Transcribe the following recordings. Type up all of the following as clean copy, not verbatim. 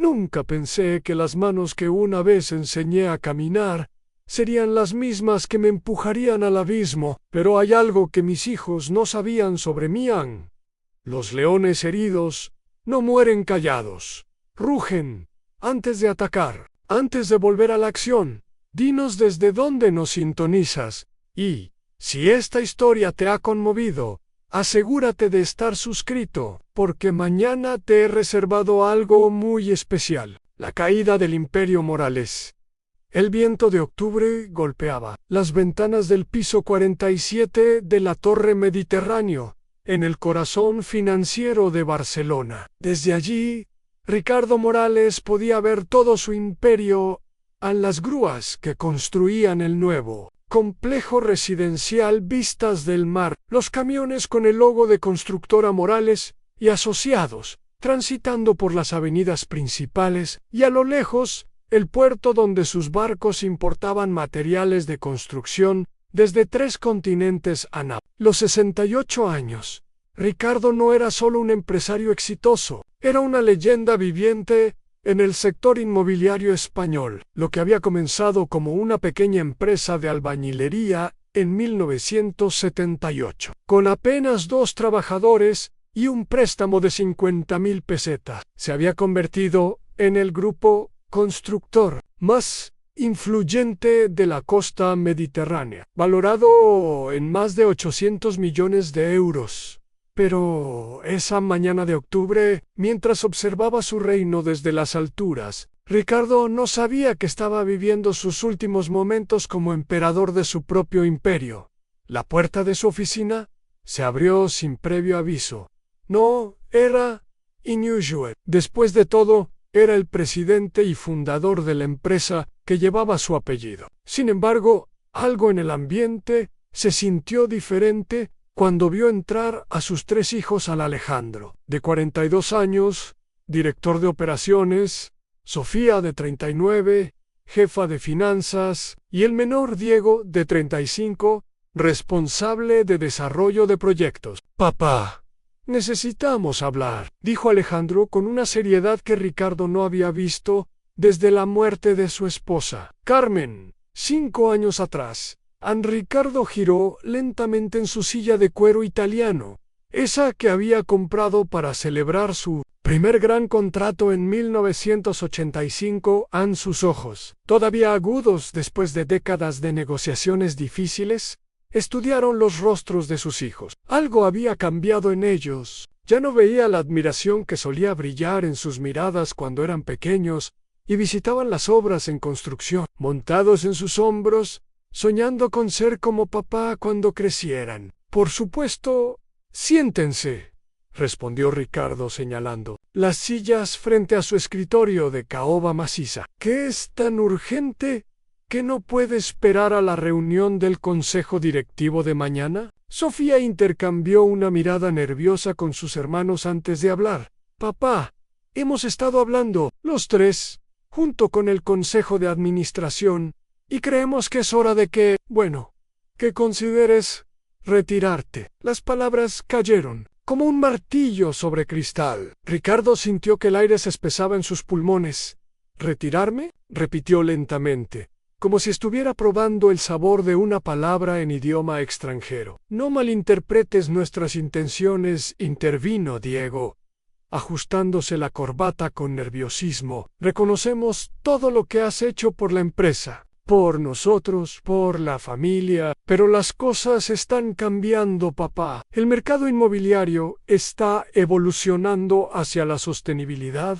Nunca pensé que las manos que una vez enseñé a caminar serían las mismas que me empujarían al abismo, pero hay algo que mis hijos no sabían sobre mí. Los leones heridos no mueren callados, rugen antes de atacar, antes de volver a la acción. Dinos desde dónde nos sintonizas, y, si esta historia te ha conmovido, asegúrate de estar suscrito, porque mañana te he reservado algo muy especial. La caída del Imperio Morales. El viento de octubre golpeaba las ventanas del piso 47 de la Torre Mediterráneo, en el corazón financiero de Barcelona. Desde allí, Ricardo Morales podía ver todo su imperio a las grúas que construían el nuevo complejo residencial Vistas del Mar, los camiones con el logo de Constructora Morales y Asociados, transitando por las avenidas principales, y a lo lejos, el puerto donde sus barcos importaban materiales de construcción desde 3 continentes a los 68 años. Ricardo no era solo un empresario exitoso, era una leyenda viviente en el sector inmobiliario español. Lo que había comenzado como una pequeña empresa de albañilería en 1978, con apenas 2 trabajadores y un préstamo de 50.000 pesetas, se había convertido en el grupo constructor más influyente de la costa mediterránea, valorado en más de 800 millones de euros. Pero esa mañana de octubre, mientras observaba su reino desde las alturas, Ricardo no sabía que estaba viviendo sus últimos momentos como emperador de su propio imperio. La puerta de su oficina se abrió sin previo aviso. No era inusual. Después de todo, era el presidente y fundador de la empresa que llevaba su apellido. Sin embargo, algo en el ambiente se sintió diferente cuando vio entrar a sus 3 hijos: al Alejandro, de 42 años, director de operaciones; Sofía, de 39, jefa de finanzas; y el menor, Diego, de 35, responsable de desarrollo de proyectos. «Papá, necesitamos hablar», dijo Alejandro con una seriedad que Ricardo no había visto desde la muerte de su esposa, Carmen, 5 años atrás. Ricardo giró lentamente en su silla de cuero italiano, esa que había comprado para celebrar su primer gran contrato en 1985. Sus ojos, todavía agudos después de décadas de negociaciones difíciles, estudiaron los rostros de sus hijos. Algo había cambiado en ellos. Ya no veía la admiración que solía brillar en sus miradas cuando eran pequeños y visitaban las obras en construcción, montados en sus hombros, soñando con ser como papá cuando crecieran. «Por supuesto, siéntense», respondió Ricardo señalando las sillas frente a su escritorio de caoba maciza. «¿Qué es tan urgente que no puede esperar a la reunión del consejo directivo de mañana?» Sofía intercambió una mirada nerviosa con sus hermanos antes de hablar. «Papá, hemos estado hablando, los 3, junto con el consejo de administración, y creemos que es hora de que consideres retirarte». Las palabras cayeron como un martillo sobre cristal. Ricardo sintió que el aire se espesaba en sus pulmones. «¿Retirarme?», repitió lentamente, como si estuviera probando el sabor de una palabra en idioma extranjero. «No malinterpretes nuestras intenciones», intervino Diego, ajustándose la corbata con nerviosismo. «Reconocemos todo lo que has hecho por la empresa, por nosotros, por la familia, pero las cosas están cambiando, papá. El mercado inmobiliario está evolucionando hacia la sostenibilidad,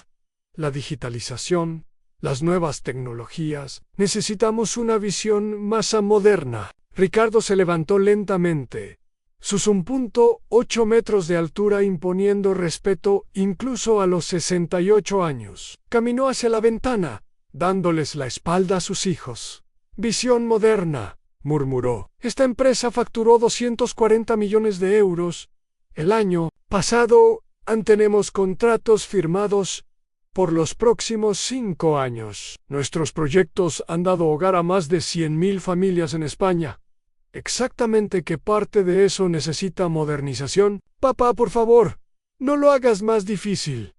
la digitalización, las nuevas tecnologías. Necesitamos una visión más moderna». Ricardo se levantó lentamente, sus 1.8 metros de altura imponiendo respeto incluso a los 68 años. Caminó hacia la ventana, dándoles la espalda a sus hijos. «Visión moderna», murmuró. «Esta empresa facturó 240 millones de euros el año pasado. Tenemos contratos firmados por los próximos 5 años. Nuestros proyectos han dado hogar a más de 100.000 familias en España. ¿Exactamente qué parte de eso necesita modernización?» «Papá, por favor, no lo hagas más difícil»,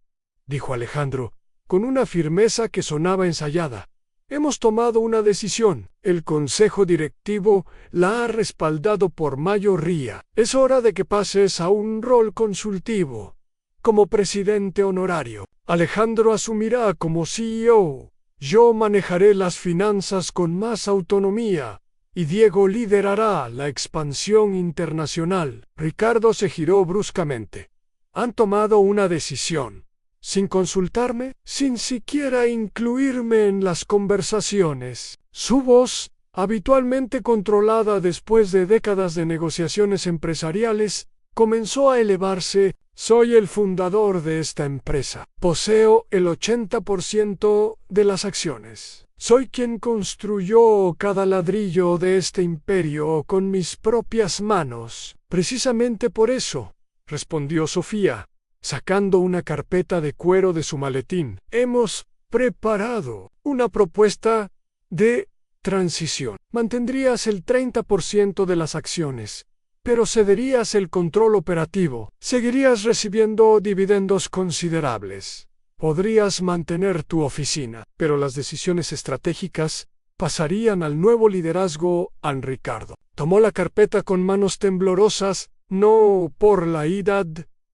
dijo Alejandro, con una firmeza que sonaba ensayada. Hemos tomado una decisión. El consejo directivo la ha respaldado por mayoría. Es hora de que pases a un rol consultivo, como presidente honorario. Alejandro asumirá como CEO. Yo manejaré las finanzas con más autonomía, y Diego liderará la expansión internacional. Ricardo se giró bruscamente. Han tomado una decisión. Sin consultarme, sin siquiera incluirme en las conversaciones. Su voz, habitualmente controlada después de décadas de negociaciones empresariales, comenzó a elevarse. Soy el fundador de esta empresa. Poseo el 80% de las acciones. Soy quien construyó cada ladrillo de este imperio con mis propias manos. Precisamente por eso, respondió Sofía, sacando una carpeta de cuero de su maletín. Hemos preparado una propuesta de transición. Mantendrías el 30% de las acciones, pero cederías el control operativo. Seguirías recibiendo dividendos considerables. Podrías mantener tu oficina, pero las decisiones estratégicas pasarían al nuevo liderazgo. Ricardo tomó la carpeta con manos temblorosas, no por la ira,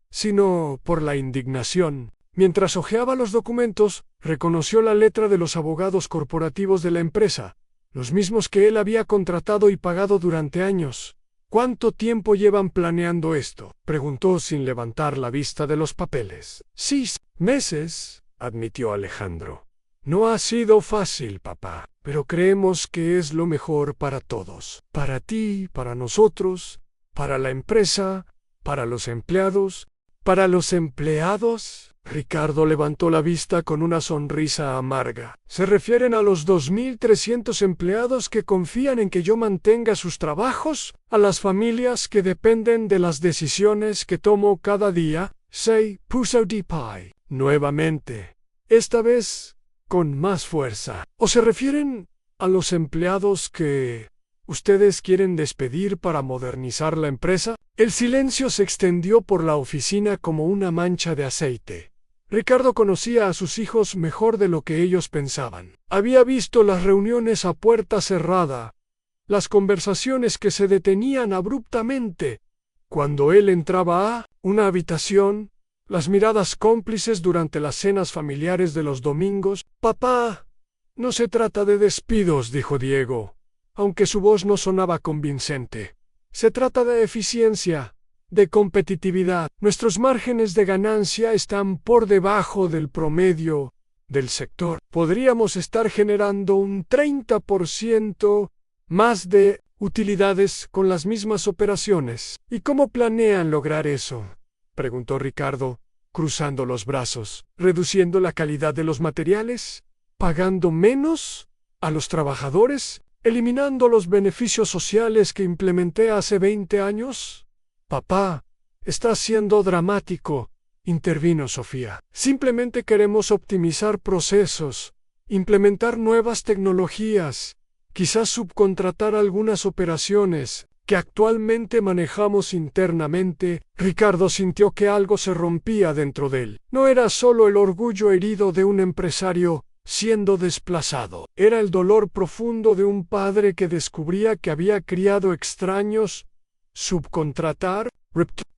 sino por la indignación. Mientras hojeaba los documentos, reconoció la letra de los abogados corporativos de la empresa, los mismos que él había contratado y pagado durante años. ¿Cuánto tiempo llevan planeando esto?, preguntó sin levantar la vista de los papeles. 6 meses, admitió Alejandro. No ha sido fácil, papá, pero creemos que es lo mejor para todos. Para ti, para nosotros, para la empresa, para los empleados. ¿Para los empleados? Ricardo levantó la vista con una sonrisa amarga. ¿Se refieren a los 2.300 empleados que confían en que yo mantenga sus trabajos? ¿A las familias que dependen de las decisiones que tomo cada día? Se puso de pie nuevamente, esta vez con más fuerza. ¿O se refieren a los empleados que ustedes quieren despedir para modernizar la empresa? El silencio se extendió por la oficina como una mancha de aceite. Ricardo conocía a sus hijos mejor de lo que ellos pensaban. Había visto las reuniones a puerta cerrada, las conversaciones que se detenían abruptamente cuando él entraba a una habitación, las miradas cómplices durante las cenas familiares de los domingos. Papá, no se trata de despidos, dijo Diego, aunque su voz no sonaba convincente. Se trata de eficiencia, de competitividad. Nuestros márgenes de ganancia están por debajo del promedio del sector. Podríamos estar generando un 30% más de utilidades con las mismas operaciones. ¿Y cómo planean lograr eso?, preguntó Ricardo, cruzando los brazos. ¿Reduciendo la calidad de los materiales? ¿Pagando menos a los trabajadores? ¿Eliminando los beneficios sociales que implementé hace 20 años? Papá, estás siendo dramático, intervino Sofía. Simplemente queremos optimizar procesos, implementar nuevas tecnologías, quizás subcontratar algunas operaciones que actualmente manejamos internamente. Ricardo sintió que algo se rompía dentro de él. No era solo el orgullo herido de un empresario siendo desplazado. Era el dolor profundo de un padre que descubría que había criado extraños. ¿Subcontratar?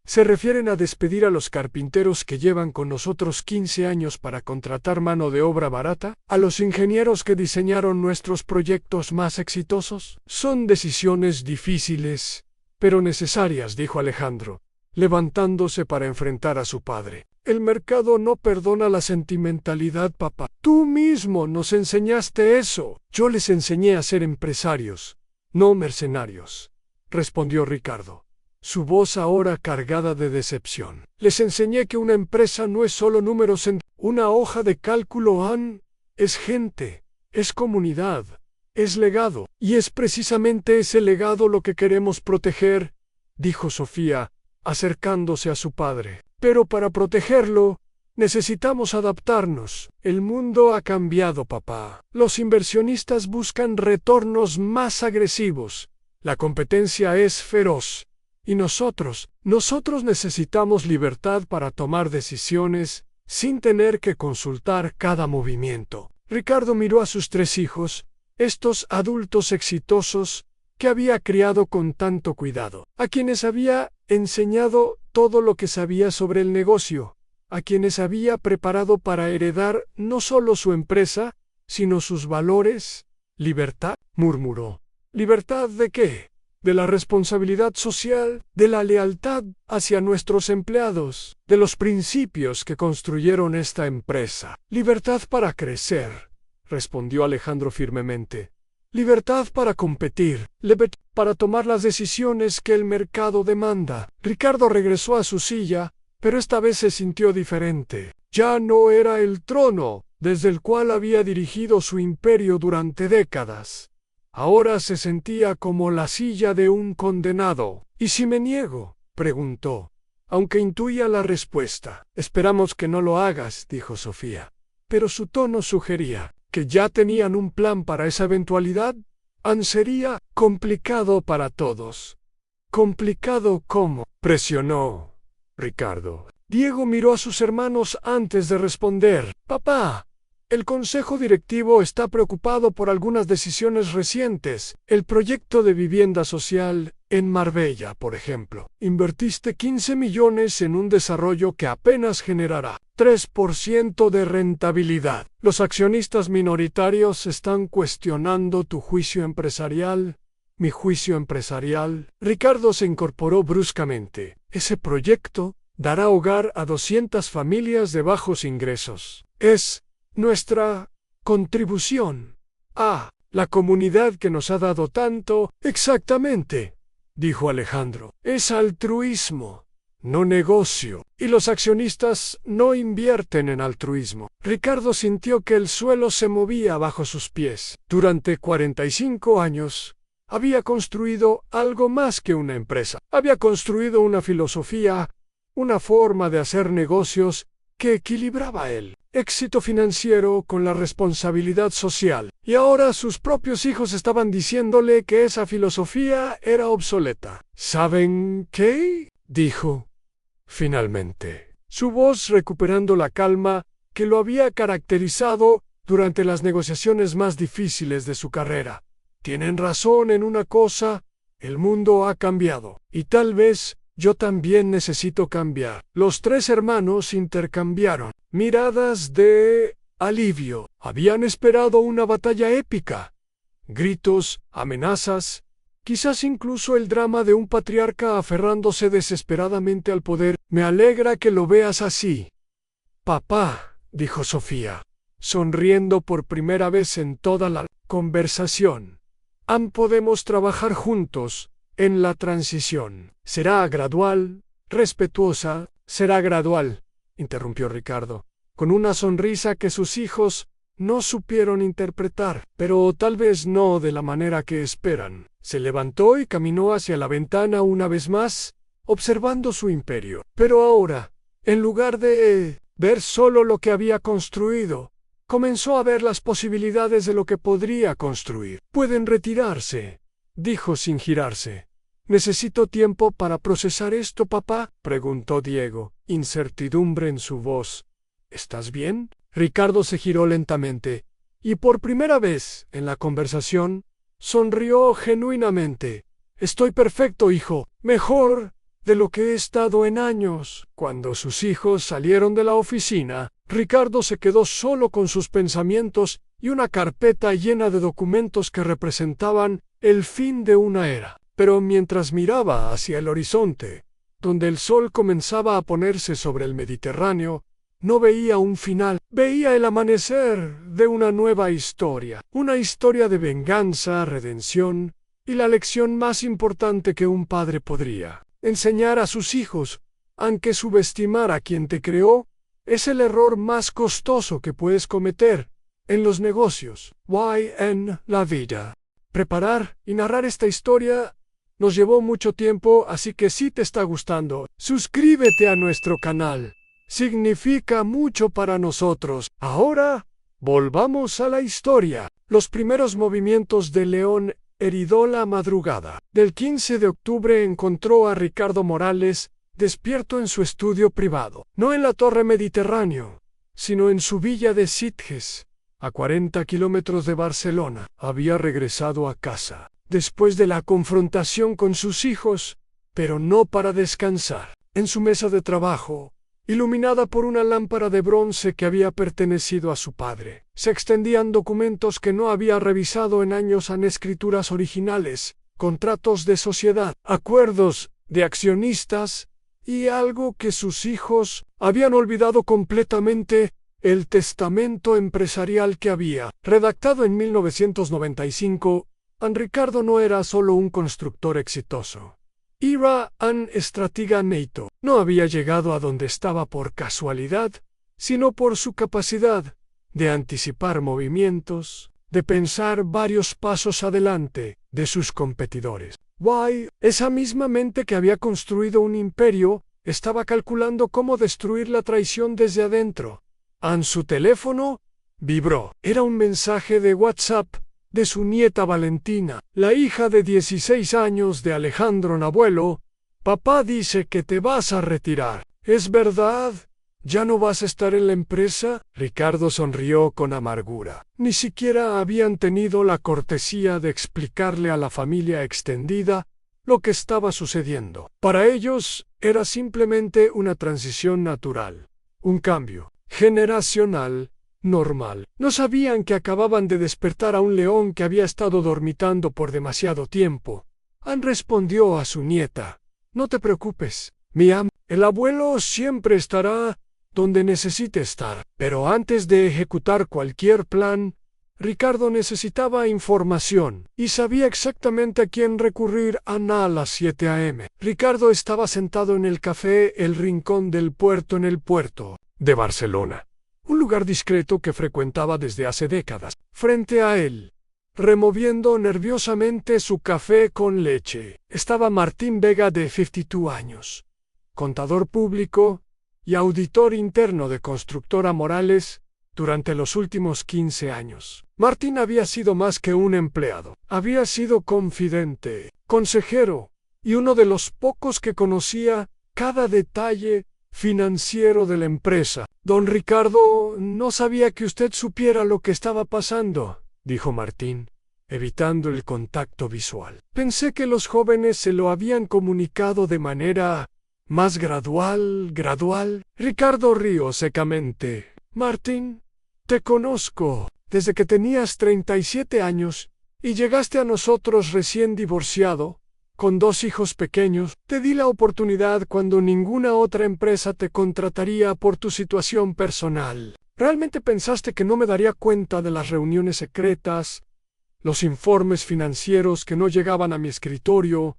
¿Se refieren a despedir a los carpinteros que llevan con nosotros 15 años para contratar mano de obra barata? ¿A los ingenieros que diseñaron nuestros proyectos más exitosos? Son decisiones difíciles, pero necesarias, dijo Alejandro, levantándose para enfrentar a su padre. El mercado no perdona la sentimentalidad, papá. Tú mismo nos enseñaste eso. Yo les enseñé a ser empresarios, no mercenarios, respondió Ricardo, su voz ahora cargada de decepción. Les enseñé que una empresa no es solo números en una hoja de cálculo, es gente, es comunidad, es legado. Y es precisamente ese legado lo que queremos proteger, dijo Sofía, acercándose a su padre. Pero para protegerlo, necesitamos adaptarnos. El mundo ha cambiado, papá. Los inversionistas buscan retornos más agresivos. La competencia es feroz. Y nosotros necesitamos libertad para tomar decisiones sin tener que consultar cada movimiento. Ricardo miró a sus 3 hijos, estos adultos exitosos que había criado con tanto cuidado, a quienes había enseñado todo lo que sabía sobre el negocio, a quienes había preparado para heredar no solo su empresa, sino sus valores. «Libertad», murmuró. ¿Libertad de qué? De la responsabilidad social, de la lealtad hacia nuestros empleados, de los principios que construyeron esta empresa. «Libertad para crecer», respondió Alejandro firmemente. «Libertad para competir, libertad para tomar las decisiones que el mercado demanda». Ricardo regresó a su silla, pero esta vez se sintió diferente. Ya no era el trono desde el cual había dirigido su imperio durante décadas. Ahora se sentía como la silla de un condenado. «¿Y si me niego?», preguntó, aunque intuía la respuesta. «Esperamos que no lo hagas», dijo Sofía. Pero su tono sugería que ya tenían un plan para esa eventualidad. Sería complicado para todos. «¿Complicado cómo?», presionó Ricardo. Diego miró a sus hermanos antes de responder. «Papá, el consejo directivo está preocupado por algunas decisiones recientes. El proyecto de vivienda social en Marbella, por ejemplo. Invertiste 15 millones en un desarrollo que apenas generará 3% de rentabilidad. Los accionistas minoritarios están cuestionando tu juicio empresarial». «¿Mi juicio empresarial?». Ricardo se incorporó bruscamente. «Ese proyecto dará hogar a 200 familias de bajos ingresos. Es nuestra contribución a la comunidad que nos ha dado tanto». «Exactamente», dijo Alejandro. «Es altruismo, no negocio. Y los accionistas no invierten en altruismo». Ricardo sintió que el suelo se movía bajo sus pies. Durante 45 años había construido algo más que una empresa. Había construido una filosofía, una forma de hacer negocios que equilibraba el éxito financiero con la responsabilidad social. Y ahora sus propios hijos estaban diciéndole que esa filosofía era obsoleta. «¿Saben qué?», dijo finalmente, su voz recuperando la calma que lo había caracterizado durante las negociaciones más difíciles de su carrera. «Tienen razón en una cosa, el mundo ha cambiado, y tal vez yo también necesito cambiar». Los 3 hermanos intercambiaron miradas de alivio. Habían esperado una batalla épica. Gritos, amenazas, quizás incluso el drama de un patriarca aferrándose desesperadamente al poder. «Me alegra que lo veas así, papá», dijo Sofía, sonriendo por primera vez en toda la conversación. «Podemos trabajar juntos en la transición. Será gradual, respetuosa». «Será gradual», interrumpió Ricardo, con una sonrisa que sus hijos no supieron interpretar, «pero tal vez no de la manera que esperan». Se levantó y caminó hacia la ventana una vez más, observando su imperio. Pero ahora, en lugar de ver solo lo que había construido, comenzó a ver las posibilidades de lo que podría construir. «Pueden retirarse», dijo sin girarse. «Necesito tiempo para procesar esto, papá», preguntó Diego, incertidumbre en su voz. «¿Estás bien?». Ricardo se giró lentamente, y por primera vez en la conversación sonrió genuinamente. «Estoy perfecto, hijo, mejor de lo que he estado en años». Cuando sus hijos salieron de la oficina, Ricardo se quedó solo con sus pensamientos y una carpeta llena de documentos que representaban el fin de una era. Pero mientras miraba hacia el horizonte, donde el sol comenzaba a ponerse sobre el Mediterráneo, no veía un final, veía el amanecer de una nueva historia, una historia de venganza, redención y la lección más importante que un padre podría enseñar a sus hijos, aunque subestimar a quien te creó es el error más costoso que puedes cometer en los negocios y en la vida. Preparar y narrar esta historia nos llevó mucho tiempo, así que si te está gustando, suscríbete a nuestro canal. Significa mucho para nosotros. Ahora, volvamos a la historia. Los primeros movimientos de León heridó la madrugada del 15 de octubre encontró a Ricardo Morales despierto en su estudio privado, no en la Torre Mediterráneo, sino en su villa de Sitges, a 40 kilómetros de Barcelona. Había regresado a casa, después de la confrontación con sus hijos, pero no para descansar. En su mesa de trabajo, iluminada por una lámpara de bronce que había pertenecido a su padre, se extendían documentos que no había revisado en años en escrituras originales, contratos de sociedad, acuerdos de accionistas y algo que sus hijos habían olvidado completamente: el testamento empresarial que había redactado en 1995. Ricardo no era solo un constructor exitoso. Era un estratega nato. No había llegado a donde estaba por casualidad, sino por su capacidad de anticipar movimientos, de pensar varios pasos adelante de sus competidores. Esa misma mente que había construido un imperio, estaba calculando cómo destruir la traición desde adentro. Su teléfono vibró. Era un mensaje de WhatsApp de su nieta Valentina, la hija de 16 años de Alejandro Navuelo. Papá dice que te vas a retirar. ¿Es verdad? ¿Ya no vas a estar en la empresa? Ricardo sonrió con amargura. Ni siquiera habían tenido la cortesía de explicarle a la familia extendida lo que estaba sucediendo. Para ellos era simplemente una transición natural, un cambio generacional normal. No sabían que acababan de despertar a un león que había estado dormitando por demasiado tiempo. Respondió a su nieta: no te preocupes, el abuelo siempre estará donde necesite estar. Pero antes de ejecutar cualquier plan, Ricardo necesitaba información y sabía exactamente a quién recurrir. A las 7 a.m. Ricardo estaba sentado en el café El Rincón del Puerto en el puerto de Barcelona, un lugar discreto que frecuentaba desde hace décadas. Frente a él, removiendo nerviosamente su café con leche, estaba Martín Vega, de 52 años, contador público y auditor interno de Constructora Morales durante los últimos 15 años. Martín había sido más que un empleado. Había sido confidente, consejero y uno de los pocos que conocía cada detalle financiero de la empresa. Don Ricardo, no sabía que usted supiera lo que estaba pasando, dijo Martín, evitando el contacto visual. Pensé que los jóvenes se lo habían comunicado de manera más gradual. Ricardo rió secamente. Martín, te conozco desde que tenías 37 años y llegaste a nosotros recién divorciado, con 2 hijos pequeños. Te di la oportunidad cuando ninguna otra empresa te contrataría por tu situación personal. ¿Realmente pensaste que no me daría cuenta de las reuniones secretas, los informes financieros que no llegaban a mi escritorio,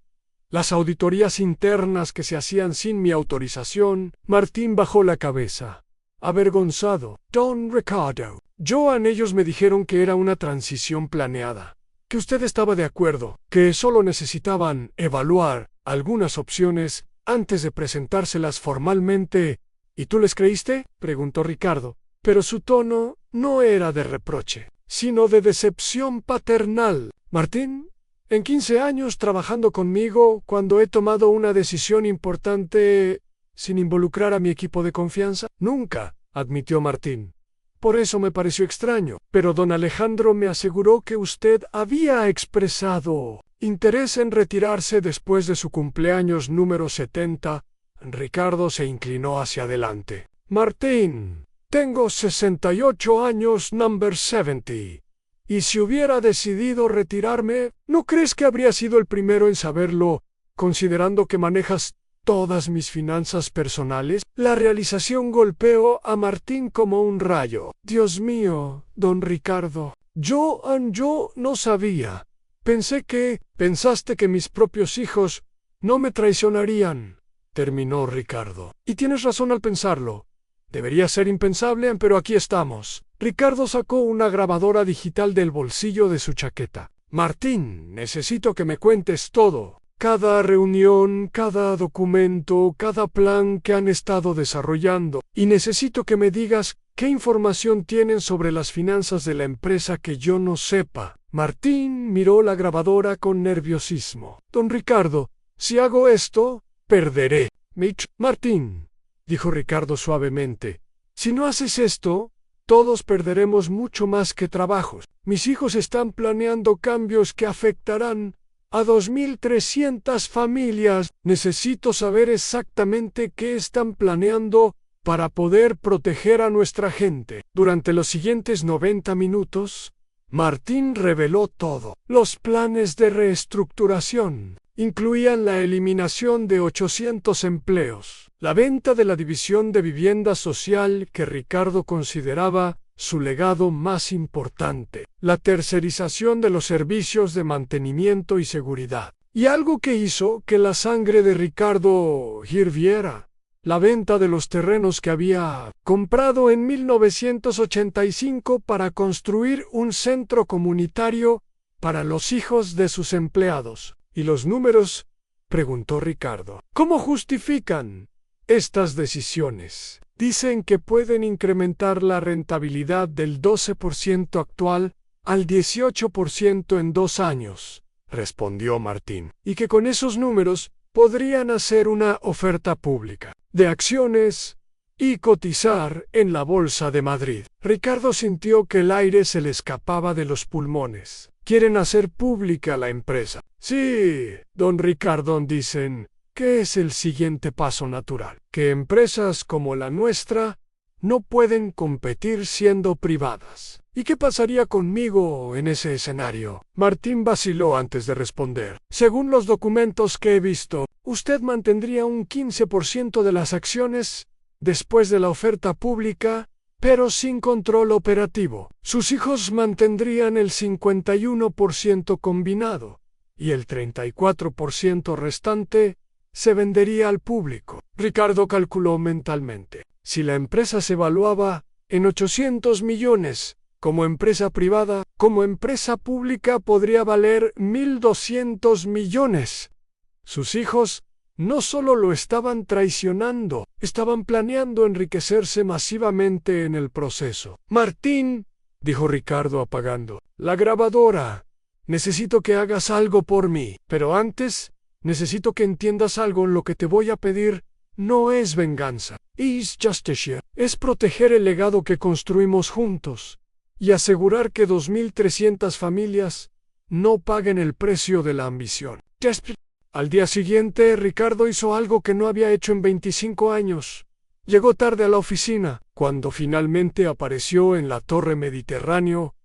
las auditorías internas que se hacían sin mi autorización? Martín bajó la cabeza, avergonzado. Don Ricardo, ellos me dijeron que era una transición planeada, que usted estaba de acuerdo, que solo necesitaban evaluar algunas opciones antes de presentárselas formalmente. ¿Y tú les creíste?, preguntó Ricardo, pero su tono no era de reproche, sino de decepción paternal. Martín, en 15 años trabajando conmigo, cuando he tomado una decisión importante sin involucrar a mi equipo de confianza, nunca, admitió Martín. Por eso me pareció extraño, pero don Alejandro me aseguró que usted había expresado interés en retirarse después de su cumpleaños número 70. Ricardo se inclinó hacia adelante. Martín, tengo 68 años, number 70. Y si hubiera decidido retirarme, ¿no crees que habría sido el primero en saberlo, considerando que manejas todas mis finanzas personales? La realización golpeó a Martín como un rayo. Dios mío, don Ricardo, yo no sabía. Pensaste que mis propios hijos no me traicionarían, terminó Ricardo. Y tienes razón al pensarlo. Debería ser impensable, pero aquí estamos. Ricardo sacó una grabadora digital del bolsillo de su chaqueta. Martín, necesito que me cuentes todo. Cada reunión, cada documento, cada plan que han estado desarrollando. Y necesito que me digas qué información tienen sobre las finanzas de la empresa que yo no sepa. Martín miró la grabadora con nerviosismo. Don Ricardo, si hago esto, perderé. Martín, dijo Ricardo suavemente, Si no haces esto, todos perderemos mucho más que trabajos. Mis hijos están planeando cambios que afectarán a 2.300 familias. Necesito saber exactamente qué están planeando para poder proteger a nuestra gente. Durante los siguientes 90 minutos, Martín reveló todo. Los planes de reestructuración incluían la eliminación de 800 empleos, la venta de la división de vivienda social que Ricardo consideraba su legado más importante, la tercerización de los servicios de mantenimiento y seguridad. Y algo que hizo que la sangre de Ricardo hirviera: la venta de los terrenos que había comprado en 1985 para construir un centro comunitario para los hijos de sus empleados. ¿Y los números?, preguntó Ricardo. ¿Cómo justifican estas decisiones? Dicen que pueden incrementar la rentabilidad del 12% actual al 18% en 2 años, respondió Martín, y que con esos números podrían hacer una oferta pública de acciones y cotizar en la Bolsa de Madrid. Ricardo sintió que el aire se le escapaba de los pulmones. Quieren hacer pública la empresa. Sí, don Ricardo, dicen que es el siguiente paso natural, que empresas como la nuestra no pueden competir siendo privadas. ¿Y qué pasaría conmigo en ese escenario? Martín vaciló antes de responder. Según los documentos que he visto, usted mantendría un 15% de las acciones después de la oferta pública, pero sin control operativo. Sus hijos mantendrían el 51% combinado, y el 34% restante se vendería al público. Ricardo calculó mentalmente. Si la empresa se evaluaba en 800 millones, como empresa privada, como empresa pública podría valer 1.200 millones. Sus hijos no solo lo estaban traicionando, estaban planeando enriquecerse masivamente en el proceso. Martín, dijo Ricardo apagando la grabadora, necesito que hagas algo por mí, pero antes necesito que entiendas algo. Lo que te voy a pedir no es venganza. Es justicia. Es proteger el legado que construimos juntos y asegurar que 2.300 familias no paguen el precio de la ambición. Al día siguiente, Ricardo hizo algo que no había hecho en 25 años. Llegó tarde a la oficina. Cuando finalmente apareció en la Torre Mediterráneo,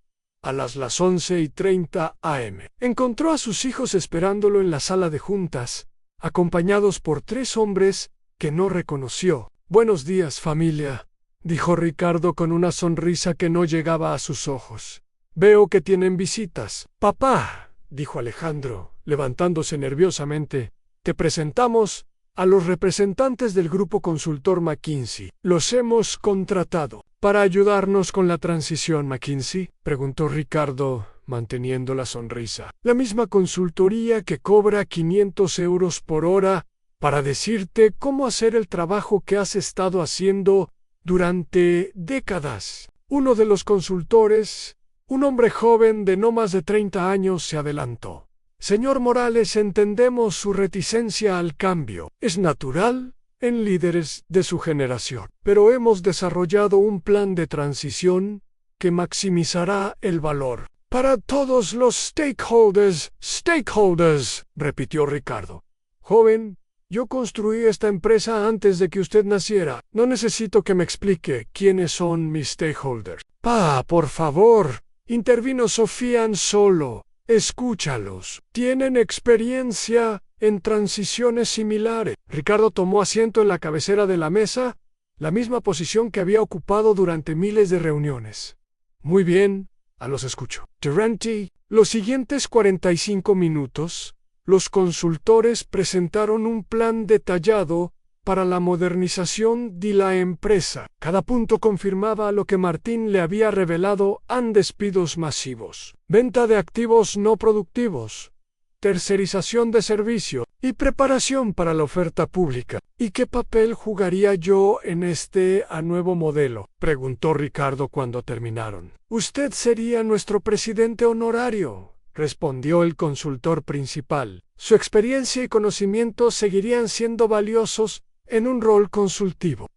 a las 11:30 am. Encontró a sus hijos esperándolo en la sala de juntas, acompañados por 3 hombres que no reconoció. Buenos días, familia, dijo Ricardo con una sonrisa que no llegaba a sus ojos. Veo que tienen visitas. Papá, dijo Alejandro, levantándose nerviosamente, te presentamos a los representantes del grupo consultor McKinsey. Los hemos contratado para ayudarnos con la transición. ¿McKinsey?, preguntó Ricardo, manteniendo la sonrisa. La misma consultoría que cobra 500 euros por hora para decirte cómo hacer el trabajo que has estado haciendo durante décadas. Uno de los consultores, un hombre joven de no más de 30 años, se adelantó. Señor Morales, entendemos su reticencia al cambio. Es natural en líderes de su generación, pero hemos desarrollado un plan de transición que maximizará el valor para todos los stakeholders. Stakeholders, repitió Ricardo. Joven, yo construí esta empresa antes de que usted naciera. No necesito que me explique quiénes son mis stakeholders. Pa, por favor, intervino Sofía Ansolo. Escúchalos. Tienen experiencia en transiciones similares. Ricardo tomó asiento en la cabecera de la mesa, la misma posición que había ocupado durante miles de reuniones. Muy bien, los escucho. Durante los siguientes 45 minutos, los consultores presentaron un plan detallado para la modernización de la empresa. Cada punto confirmaba lo que Martín le había revelado: despidos masivos, venta de activos no productivos, tercerización de servicio y preparación para la oferta pública. ¿Y qué papel jugaría yo en este nuevo modelo?, preguntó Ricardo cuando terminaron. Usted sería nuestro presidente honorario, respondió el consultor principal. Su experiencia y conocimientos seguirían siendo valiosos en un rol consultivo.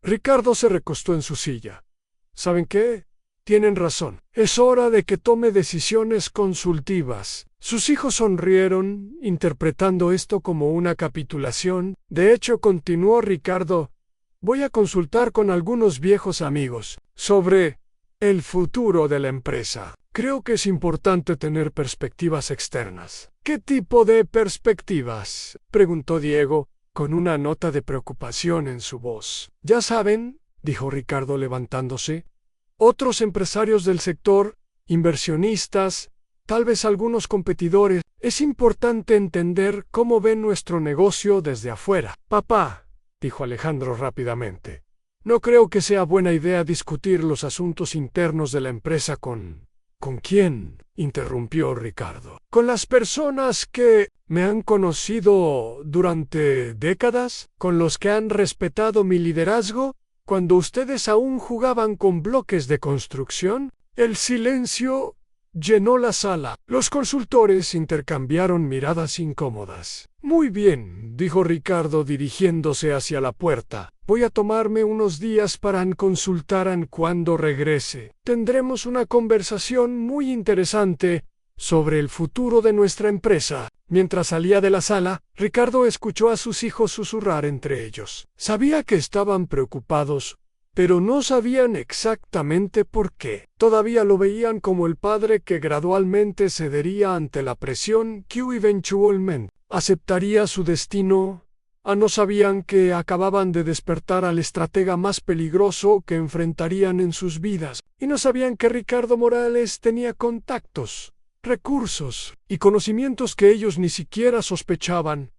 Ricardo se recostó en su silla. ¿Saben qué? Tienen razón. Es hora de que tome decisiones consultivas. Sus hijos sonrieron, interpretando esto como una capitulación. De hecho, continuó Ricardo, voy a consultar con algunos viejos amigos sobre el futuro de la empresa. Creo que es importante tener perspectivas externas. ¿Qué tipo de perspectivas?, preguntó Diego, con una nota de preocupación en su voz. Ya saben, dijo Ricardo levantándose, otros empresarios del sector, inversionistas, tal vez algunos competidores. Es importante entender cómo ven nuestro negocio desde afuera. Papá, dijo Alejandro rápidamente, no creo que sea buena idea discutir los asuntos internos de la empresa con... ¿Con quién?, interrumpió Ricardo. ¿Con las personas que me han conocido durante décadas? ¿Con los que han respetado mi liderazgo cuando ustedes aún jugaban con bloques de construcción? El silencio llenó la sala. Los consultores intercambiaron miradas incómodas. Muy bien, dijo Ricardo dirigiéndose hacia la puerta. Voy a tomarme unos días para consultar cuando regrese. Tendremos una conversación muy interesante sobre el futuro de nuestra empresa. Mientras salía de la sala, Ricardo escuchó a sus hijos susurrar entre ellos. Sabía que estaban preocupados, pero no sabían exactamente por qué. Todavía lo veían como el padre que gradualmente cedería ante la presión que eventualmente aceptaría su destino. No sabían que acababan de despertar al estratega más peligroso que enfrentarían en sus vidas, y no sabían que Ricardo Morales tenía contactos, recursos y conocimientos que ellos ni siquiera sospechaban.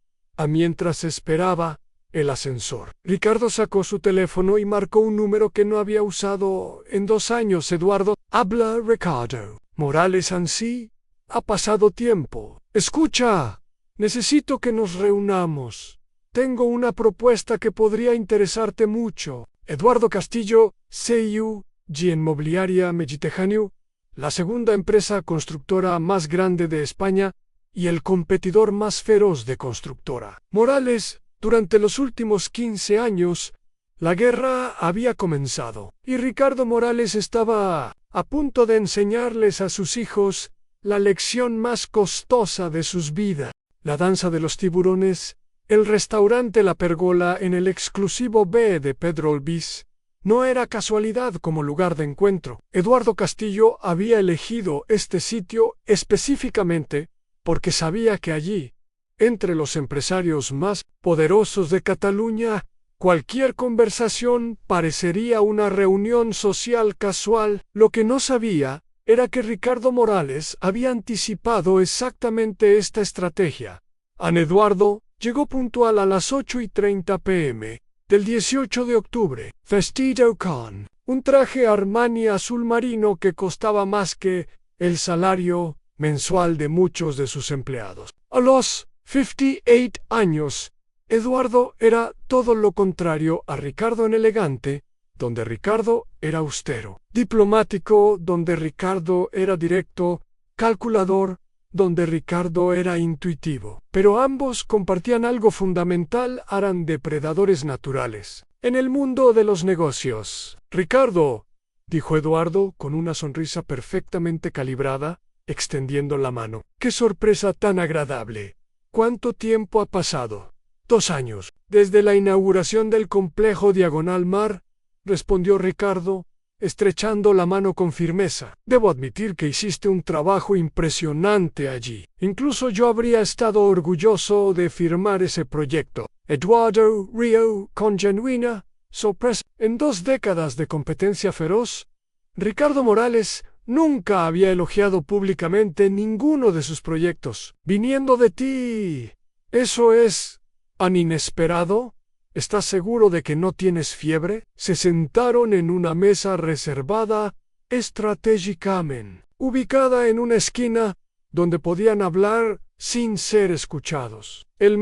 Mientras esperaba el ascensor, Ricardo sacó su teléfono y marcó un número que no había usado en 2 años. Eduardo, habla Ricardo Morales Ansí. Ha pasado tiempo. Escucha, necesito que nos reunamos. Tengo una propuesta que podría interesarte mucho. Eduardo Castillo, CIU, Inmobiliaria Mediterráneo, la segunda empresa constructora más grande de España y el competidor más feroz de constructora. Morales, durante los últimos 15 años, la guerra había comenzado, y Ricardo Morales estaba a punto de enseñarles a sus hijos la lección más costosa de sus vidas. La danza de los tiburones, el restaurante La Pergola en el exclusivo B de Pedro Olbiz, no era casualidad como lugar de encuentro. Eduardo Castillo había elegido este sitio específicamente porque sabía que allí, entre los empresarios más poderosos de Cataluña, cualquier conversación parecería una reunión social casual. Lo que no sabía era que Ricardo Morales había anticipado exactamente esta estrategia. Eduardo llegó puntual a las 8:30 p.m. del 18 de octubre, vestido con un traje Armani azul marino que costaba más que el salario mensual de muchos de sus empleados. A los 58 años, Eduardo era todo lo contrario a Ricardo en elegante, donde Ricardo era austero, diplomático, donde Ricardo era directo, calculador, donde Ricardo era intuitivo. Pero ambos compartían algo fundamental: eran depredadores naturales. En el mundo de los negocios. Ricardo, dijo Eduardo con una sonrisa perfectamente calibrada, extendiendo la mano. ¡Qué sorpresa tan agradable! ¿Cuánto tiempo ha pasado? 2 años. Desde la inauguración del complejo Diagonal Mar, respondió Ricardo, estrechando la mano con firmeza. Debo admitir que hiciste un trabajo impresionante allí. Incluso yo habría estado orgulloso de firmar ese proyecto. Eduardo rió con genuina sorpresa. En 2 décadas de competencia feroz, Ricardo Morales nunca había elogiado públicamente ninguno de sus proyectos. Viniendo de ti, ¿eso es tan inesperado? ¿Estás seguro de que no tienes fiebre? Se sentaron en una mesa reservada estratégicamente, ubicada en una esquina donde podían hablar sin ser escuchados. El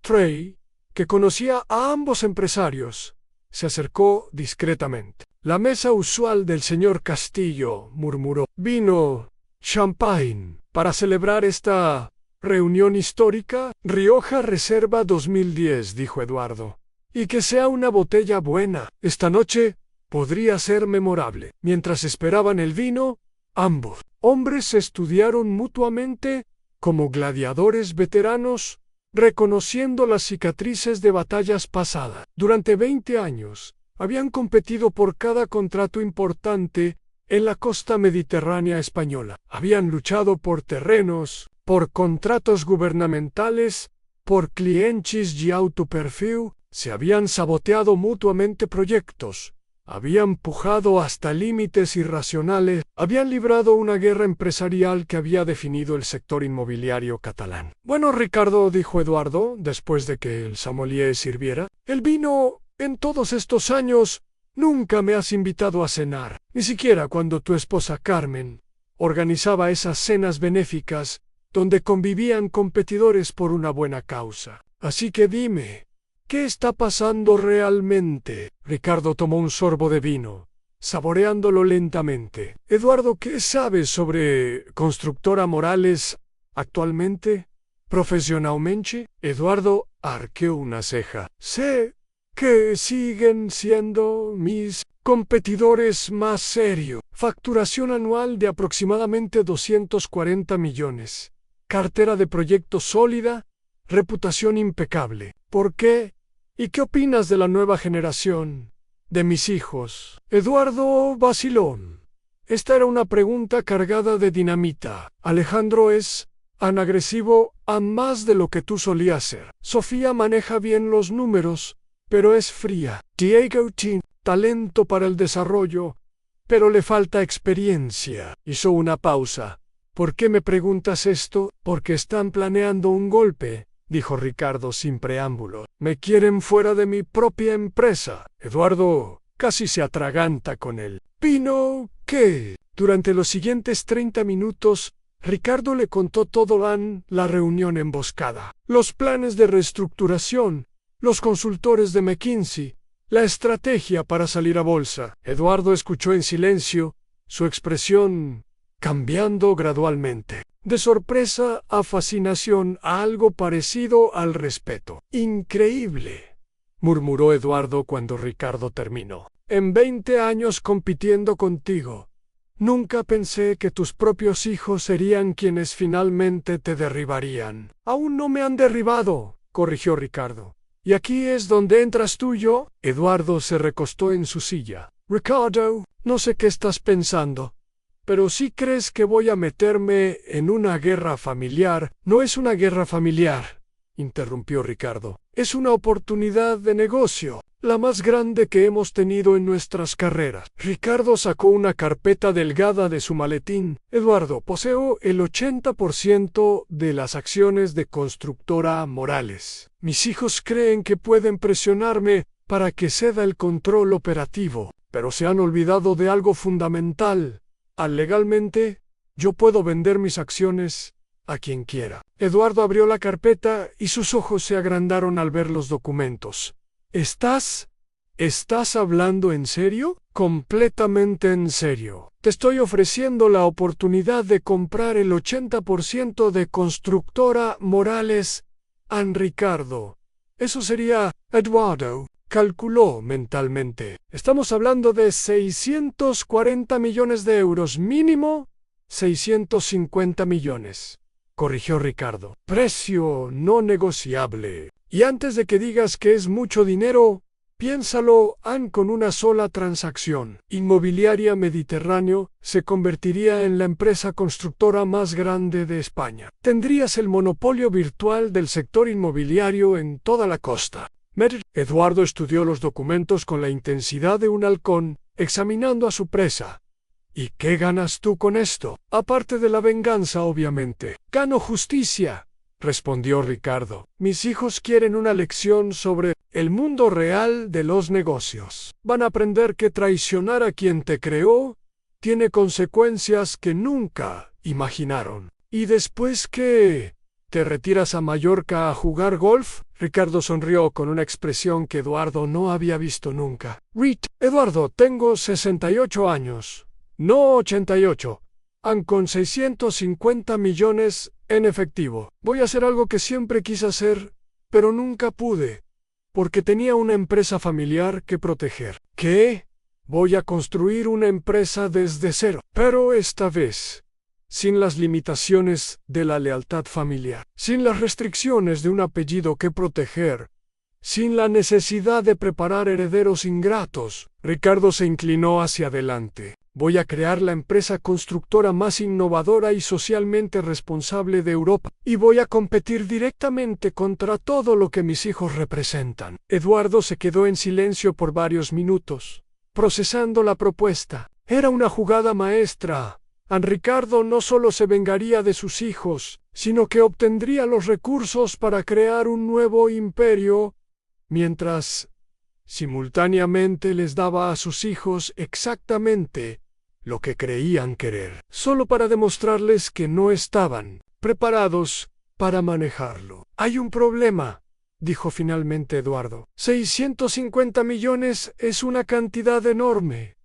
Trey, que conocía a ambos empresarios, se acercó discretamente. La mesa usual del señor Castillo, murmuró. Vino, champagne, para celebrar esta reunión histórica. Rioja Reserva 2010, dijo Eduardo. Y que sea una botella buena. Esta noche podría ser memorable. Mientras esperaban el vino, ambos hombres se estudiaron mutuamente como gladiadores veteranos, reconociendo las cicatrices de batallas pasadas. Durante 20 años, habían competido por cada contrato importante en la costa mediterránea española. Habían luchado por terrenos, por contratos gubernamentales, por clientes y autoperfil, se habían saboteado mutuamente proyectos, habían pujado hasta límites irracionales, habían librado una guerra empresarial que había definido el sector inmobiliario catalán. Bueno, Ricardo, dijo Eduardo, después de que el sommelier sirviera, el vino, en todos estos años, nunca me has invitado a cenar, ni siquiera cuando tu esposa Carmen organizaba esas cenas benéficas donde convivían competidores por una buena causa. Así que dime, ¿qué está pasando realmente? Ricardo tomó un sorbo de vino, saboreándolo lentamente. Eduardo, ¿qué sabes sobre Constructora Morales actualmente? ¿Profesionalmente? Eduardo arqueó una ceja. Sé que siguen siendo mis competidores más serios. Facturación anual de aproximadamente 240 millones. Cartera de proyectos sólida, reputación impecable. ¿Por qué? ¿Y qué opinas de la nueva generación? De mis hijos. Eduardo vacilón. Esta era una pregunta cargada de dinamita. Alejandro es tan agresivo a más de lo que tú solías ser. Sofía maneja bien los números, pero es fría. Diego tiene talento para el desarrollo, pero le falta experiencia. Hizo una pausa. ¿Por qué me preguntas esto? Porque están planeando un golpe, dijo Ricardo sin preámbulo. Me quieren fuera de mi propia empresa. Eduardo casi se atraganta con él. ¿Vino qué? Durante los siguientes 30 minutos, Ricardo le contó todo en la reunión emboscada. Los planes de reestructuración, los consultores de McKinsey, la estrategia para salir a bolsa. Eduardo escuchó en silencio, su expresión cambiando gradualmente. De sorpresa a fascinación a algo parecido al respeto. Increíble, murmuró Eduardo cuando Ricardo terminó. En 20 años compitiendo contigo, nunca pensé que tus propios hijos serían quienes finalmente te derribarían. Aún no me han derribado, corrigió Ricardo. Y aquí es donde entras tú y yo. Eduardo se recostó en su silla. Ricardo, no sé qué estás pensando, pero si crees que voy a meterme en una guerra familiar. No es una guerra familiar, interrumpió Ricardo. Es una oportunidad de negocio, la más grande que hemos tenido en nuestras carreras. Ricardo sacó una carpeta delgada de su maletín. Eduardo, poseo el 80% de las acciones de Constructora Morales. Mis hijos creen que pueden presionarme para que ceda el control operativo, pero se han olvidado de algo fundamental. Legalmente, yo puedo vender mis acciones a quien quiera. Eduardo abrió la carpeta y sus ojos se agrandaron al ver los documentos. ¿Estás hablando en serio? Completamente en serio. Te estoy ofreciendo la oportunidad de comprar el 80% de Constructora Morales a Ricardo. Eso sería, Eduardo, calculó mentalmente. Estamos hablando de 640 millones de euros mínimo, 650 millones, corrigió Ricardo. Precio no negociable. Y antes de que digas que es mucho dinero, piénsalo, con una sola transacción. Inmobiliaria Mediterráneo se convertiría en la empresa constructora más grande de España. Tendrías el monopolio virtual del sector inmobiliario en toda la costa. Eduardo estudió los documentos con la intensidad de un halcón, examinando a su presa. ¿Y qué ganas tú con esto? Aparte de la venganza, obviamente. Gano justicia, respondió Ricardo. Mis hijos quieren una lección sobre el mundo real de los negocios. Van a aprender que traicionar a quien te creó tiene consecuencias que nunca imaginaron. ¿Y después qué? ¿Te retiras a Mallorca a jugar golf? Ricardo sonrió con una expresión que Eduardo no había visto nunca. Eduardo, tengo 68 años. No 88. Con 650 millones en efectivo. Voy a hacer algo que siempre quise hacer, pero nunca pude. porque tenía una empresa familiar que proteger. ¿Qué? Voy a construir una empresa desde cero, pero esta vez sin las limitaciones de la lealtad familiar, sin las restricciones de un apellido que proteger, sin la necesidad de preparar herederos ingratos. Ricardo se inclinó hacia adelante. Voy a crear la empresa constructora más innovadora y socialmente responsable de Europa, y voy a competir directamente contra todo lo que mis hijos representan. Eduardo se quedó en silencio por varios minutos, procesando la propuesta. Era una jugada maestra. Ricardo no solo se vengaría de sus hijos, sino que obtendría los recursos para crear un nuevo imperio, mientras simultáneamente les daba a sus hijos exactamente lo que creían querer, solo para demostrarles que no estaban preparados para manejarlo. Hay un problema, dijo finalmente Eduardo. 650 millones es una cantidad enorme,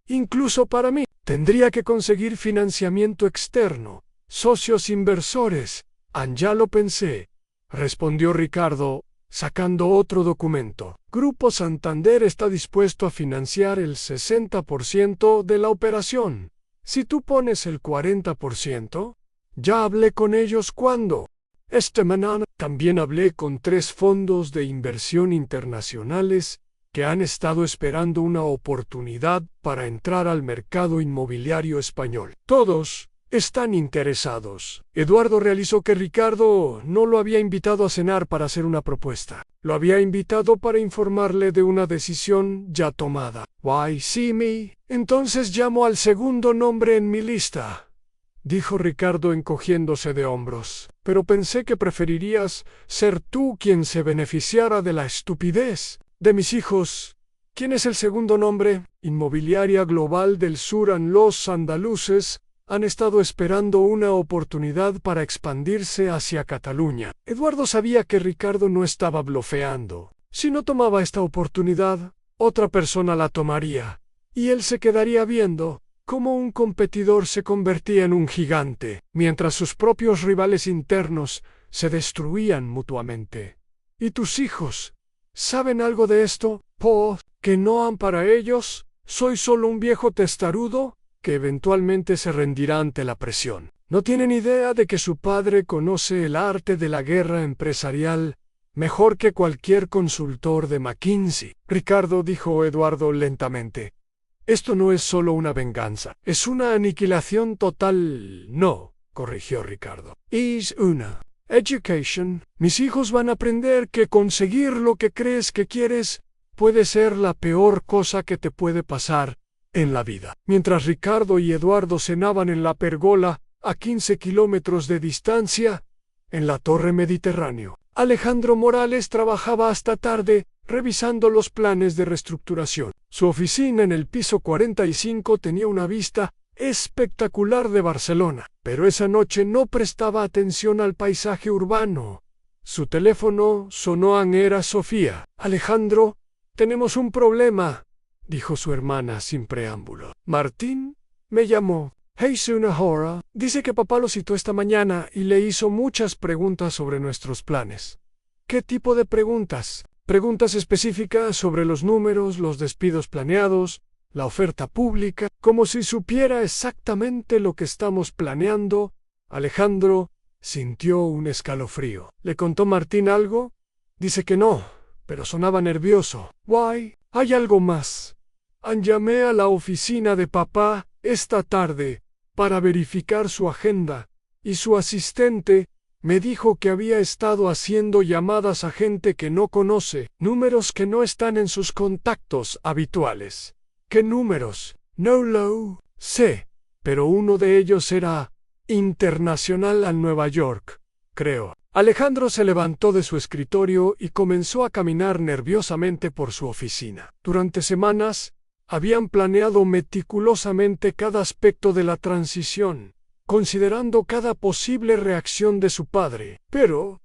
incluso para mí. Tendría que conseguir financiamiento externo, socios inversores. Ya lo pensé, respondió Ricardo, sacando otro documento. Grupo Santander está dispuesto a financiar el 60% de la operación. Si tú pones el 40%, ya hablé con ellos cuando. Esta mañana también hablé con 3 fondos de inversión internacionales que han estado esperando una oportunidad para entrar al mercado inmobiliario español. Todos están interesados. Eduardo realizó que Ricardo no lo había invitado a cenar para hacer una propuesta. Lo había invitado para informarle de una decisión ya tomada. Why see me? Entonces llamo al segundo nombre en mi lista, dijo Ricardo encogiéndose de hombros. Pero pensé que preferirías ser tú quien se beneficiara de la estupidez de mis hijos. ¿Quién es el segundo nombre? Inmobiliaria Global del Sur. Los andaluces han estado esperando una oportunidad para expandirse hacia Cataluña. Eduardo sabía que Ricardo no estaba blofeando. Si no tomaba esta oportunidad, otra persona la tomaría, y él se quedaría viendo cómo un competidor se convertía en un gigante, mientras sus propios rivales internos se destruían mutuamente. ¿Y tus hijos saben algo de esto? ¿Que no han para ellos? ¿Soy solo un viejo testarudo que eventualmente se rendirá ante la presión? No tienen idea de que su padre conoce el arte de la guerra empresarial mejor que cualquier consultor de McKinsey. Ricardo, dijo Eduardo lentamente, esto no es solo una venganza, es una aniquilación total. No, corrigió Ricardo. Es una education. Mis hijos van a aprender que conseguir lo que crees que quieres puede ser la peor cosa que te puede pasar en la vida. Mientras Ricardo y Eduardo cenaban en la pergola, a 15 kilómetros de distancia, en la Torre Mediterráneo, Alejandro Morales trabajaba hasta tarde, revisando los planes de reestructuración. Su oficina en el piso 45 tenía una vista espectacular de Barcelona, pero esa noche no prestaba atención al paisaje urbano. Su teléfono sonó. Era Sofía. Alejandro, tenemos un problema, dijo su hermana sin preámbulo. Martín me llamó. Es una hora. Dice que papá lo citó esta mañana y le hizo muchas preguntas sobre nuestros planes. ¿Qué tipo de preguntas? Preguntas específicas sobre los números, los despidos planeados, la oferta pública, como si supiera exactamente lo que estamos planeando. Alejandro sintió un escalofrío. ¿Le contó Martín algo? Dice que no, pero sonaba nervioso. Why, hay algo más. Llamé a la oficina de papá esta tarde para verificar su agenda, y su asistente me dijo que había estado haciendo llamadas a gente que no conoce, números que no están en sus contactos habituales. ¿Qué números? No lo sé, pero uno de ellos era internacional a Nueva York, creo. Alejandro se levantó de su escritorio y comenzó a caminar nerviosamente por su oficina. Durante semanas, habían planeado meticulosamente cada aspecto de la transición, considerando cada posible reacción de su padre, pero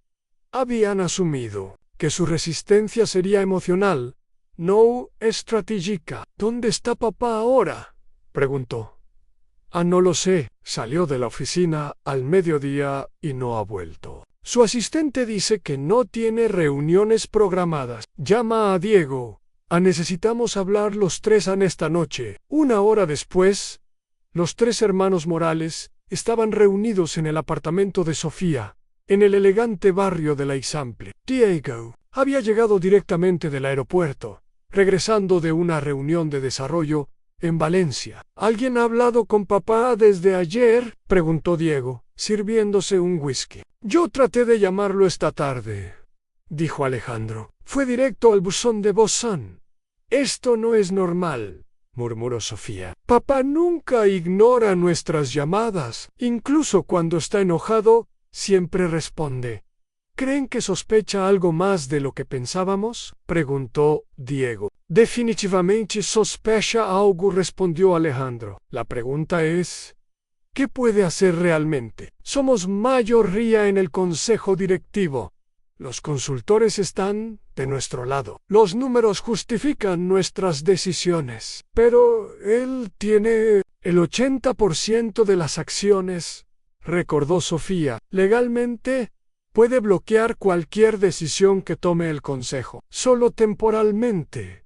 habían asumido que su resistencia sería emocional, no estratégica. ¿Dónde está papá ahora?, preguntó. No lo sé. Salió de la oficina al mediodía y no ha vuelto. Su asistente dice que no tiene reuniones programadas. Llama a Diego. Necesitamos hablar los tres en esta noche. Una hora después, los tres hermanos Morales estaban reunidos en el apartamento de Sofía, en el elegante barrio de la Eixample. Diego había llegado directamente del aeropuerto, regresando de una reunión de desarrollo en Valencia. ¿Alguien ha hablado con papá desde ayer?, preguntó Diego, sirviéndose un whisky. Yo traté de llamarlo esta tarde, dijo Alejandro. Fue directo al buzón de Bossan. Esto no es normal, murmuró Sofía. Papá nunca ignora nuestras llamadas. Incluso cuando está enojado, siempre responde. ¿Creen que sospecha algo más de lo que pensábamos?, preguntó Diego. Definitivamente sospecha algo, respondió Alejandro. La pregunta es, ¿qué puede hacer realmente? Somos mayoría en el consejo directivo. Los consultores están de nuestro lado. Los números justifican nuestras decisiones. Pero él tiene el 80% de las acciones, recordó Sofía. Legalmente, puede bloquear cualquier decisión que tome el consejo. Solo temporalmente,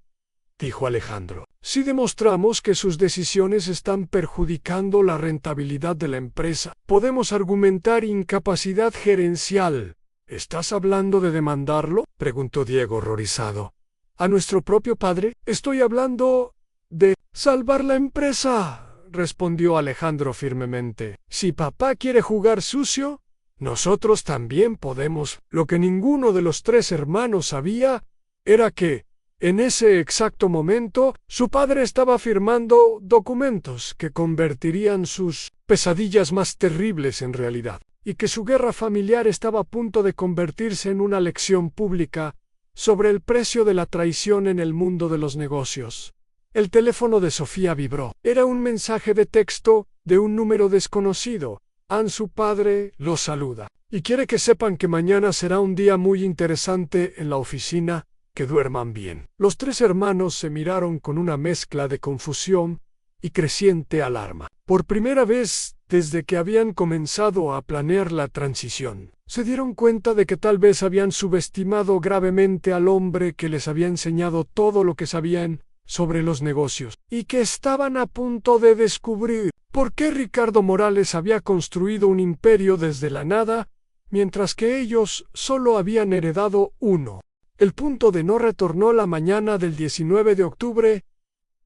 dijo Alejandro. Si demostramos que sus decisiones están perjudicando la rentabilidad de la empresa, podemos argumentar incapacidad gerencial. ¿Estás hablando de demandarlo?, preguntó Diego horrorizado. ¿A nuestro propio padre? Estoy hablando de salvar la empresa, respondió Alejandro firmemente. Si papá quiere jugar sucio, nosotros también podemos. Lo que ninguno de los tres hermanos sabía era que, en ese exacto momento, su padre estaba firmando documentos que convertirían sus pesadillas más terribles en realidad, y que su guerra familiar estaba a punto de convertirse en una lección pública sobre el precio de la traición en el mundo de los negocios. El teléfono de Sofía vibró. Era un mensaje de texto de un número desconocido. Su padre los saluda y quiere que sepan que mañana será un día muy interesante en la oficina. Que duerman bien. Los tres hermanos se miraron con una mezcla de confusión y creciente alarma. Por primera vez desde que habían comenzado a planear la transición, se dieron cuenta de que tal vez habían subestimado gravemente al hombre que les había enseñado todo lo que sabían sobre los negocios, y que estaban a punto de descubrir por qué Ricardo Morales había construido un imperio desde la nada, mientras que ellos solo habían heredado uno. El punto de no retorno. La mañana del 19 de octubre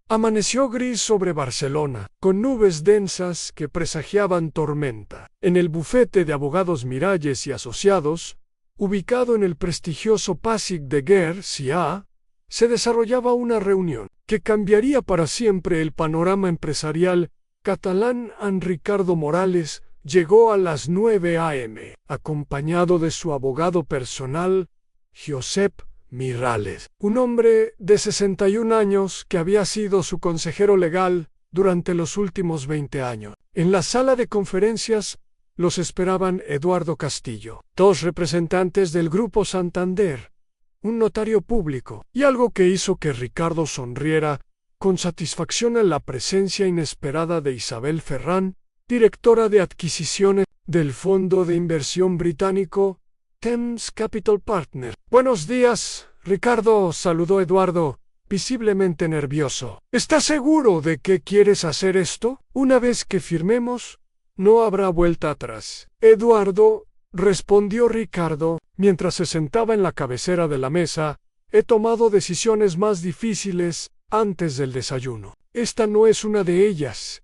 amaneció gris sobre Barcelona, con nubes densas que presagiaban tormenta. En el bufete de abogados Miralles y Asociados, ubicado en el prestigioso Pasig de Guercia, se desarrollaba una reunión que cambiaría para siempre el panorama empresarial catalán. Ricardo Morales llegó a las 9 a.m., acompañado de su abogado personal, Josep Miralles, un hombre de 61 años que había sido su consejero legal durante los últimos 20 años. En la sala de conferencias los esperaban Eduardo Castillo, dos representantes del Grupo Santander, un notario público, y algo que hizo que Ricardo sonriera con satisfacción en la presencia inesperada de Isabel Ferrán, directora de adquisiciones del fondo de inversión británico Thames Capital Partners. Buenos días, Ricardo, saludó Eduardo, visiblemente nervioso. ¿Estás seguro de que quieres hacer esto? Una vez que firmemos, no habrá vuelta atrás. Eduardo, respondió Ricardo, mientras se sentaba en la cabecera de la mesa, he tomado decisiones más difíciles antes del desayuno. Esta no es una de ellas.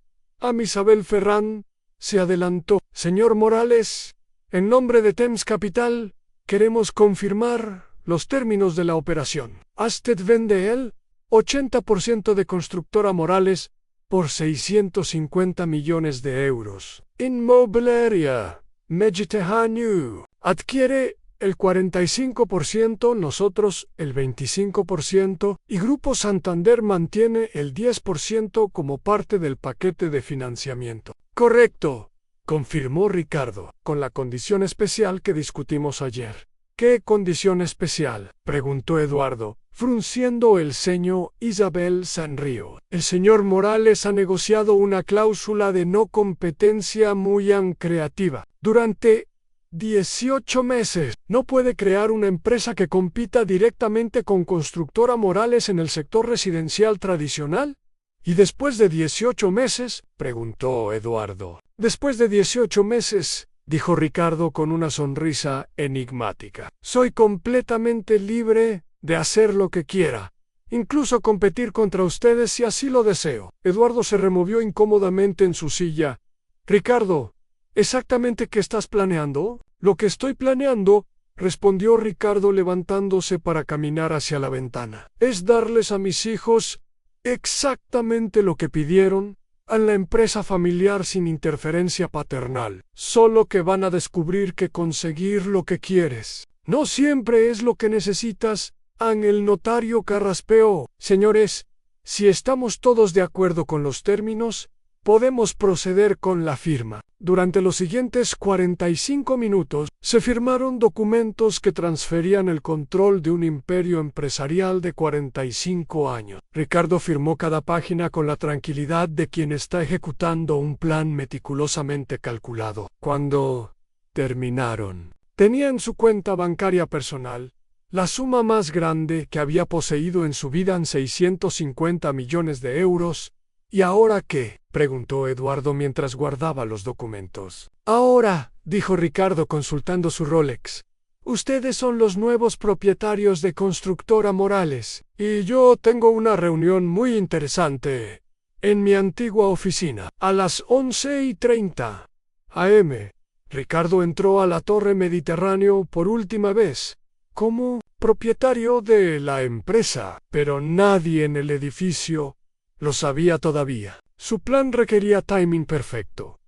Isabel Ferrán se adelantó. Señor Morales, en nombre de Thames Capital, queremos confirmar los términos de la operación. Usted vende el 80% de Constructora Morales por 650 millones de euros. Inmobiliaria Mediterráneo adquiere el 45%, nosotros el 25%, y Grupo Santander mantiene el 10% como parte del paquete de financiamiento. Correcto, confirmó Ricardo, con la condición especial que discutimos ayer. ¿Qué condición especial?, preguntó Eduardo, frunciendo el ceño. Isabel sonrió. El señor Morales ha negociado una cláusula de no competencia muy creativa. Durante 18 meses. ¿No puede crear una empresa que compita directamente con Constructora Morales en el sector residencial tradicional? ¿Y después de 18 meses? Preguntó Eduardo. Después de 18 meses, dijo Ricardo con una sonrisa enigmática. Soy completamente libre de hacer lo que quiera, incluso competir contra ustedes si así lo deseo. Eduardo se removió incómodamente en su silla. Ricardo, ¿exactamente qué estás planeando? Lo que estoy planeando, respondió Ricardo levantándose para caminar hacia la ventana, es darles a mis hijos exactamente lo que pidieron a la empresa familiar sin interferencia paternal. Solo que van a descubrir que conseguir lo que quieres no siempre es lo que necesitas. El notario carraspeó. Señores, si estamos todos de acuerdo con los términos, podemos proceder con la firma. Durante los siguientes 45 minutos, se firmaron documentos que transferían el control de un imperio empresarial de 45 años. Ricardo firmó cada página con la tranquilidad de quien está ejecutando un plan meticulosamente calculado. Cuando terminaron, tenía en su cuenta bancaria personal la suma más grande que había poseído en su vida en 650 millones de euros. ¿Y ahora qué?, preguntó Eduardo mientras guardaba los documentos. Ahora, dijo Ricardo consultando su Rolex, ustedes son los nuevos propietarios de Constructora Morales, y yo tengo una reunión muy interesante en mi antigua oficina. A las 11:30 a.m., Ricardo entró a la Torre Mediterráneo por última vez como propietario de la empresa, pero nadie en el edificio lo sabía todavía. Su plan requería timing perfecto.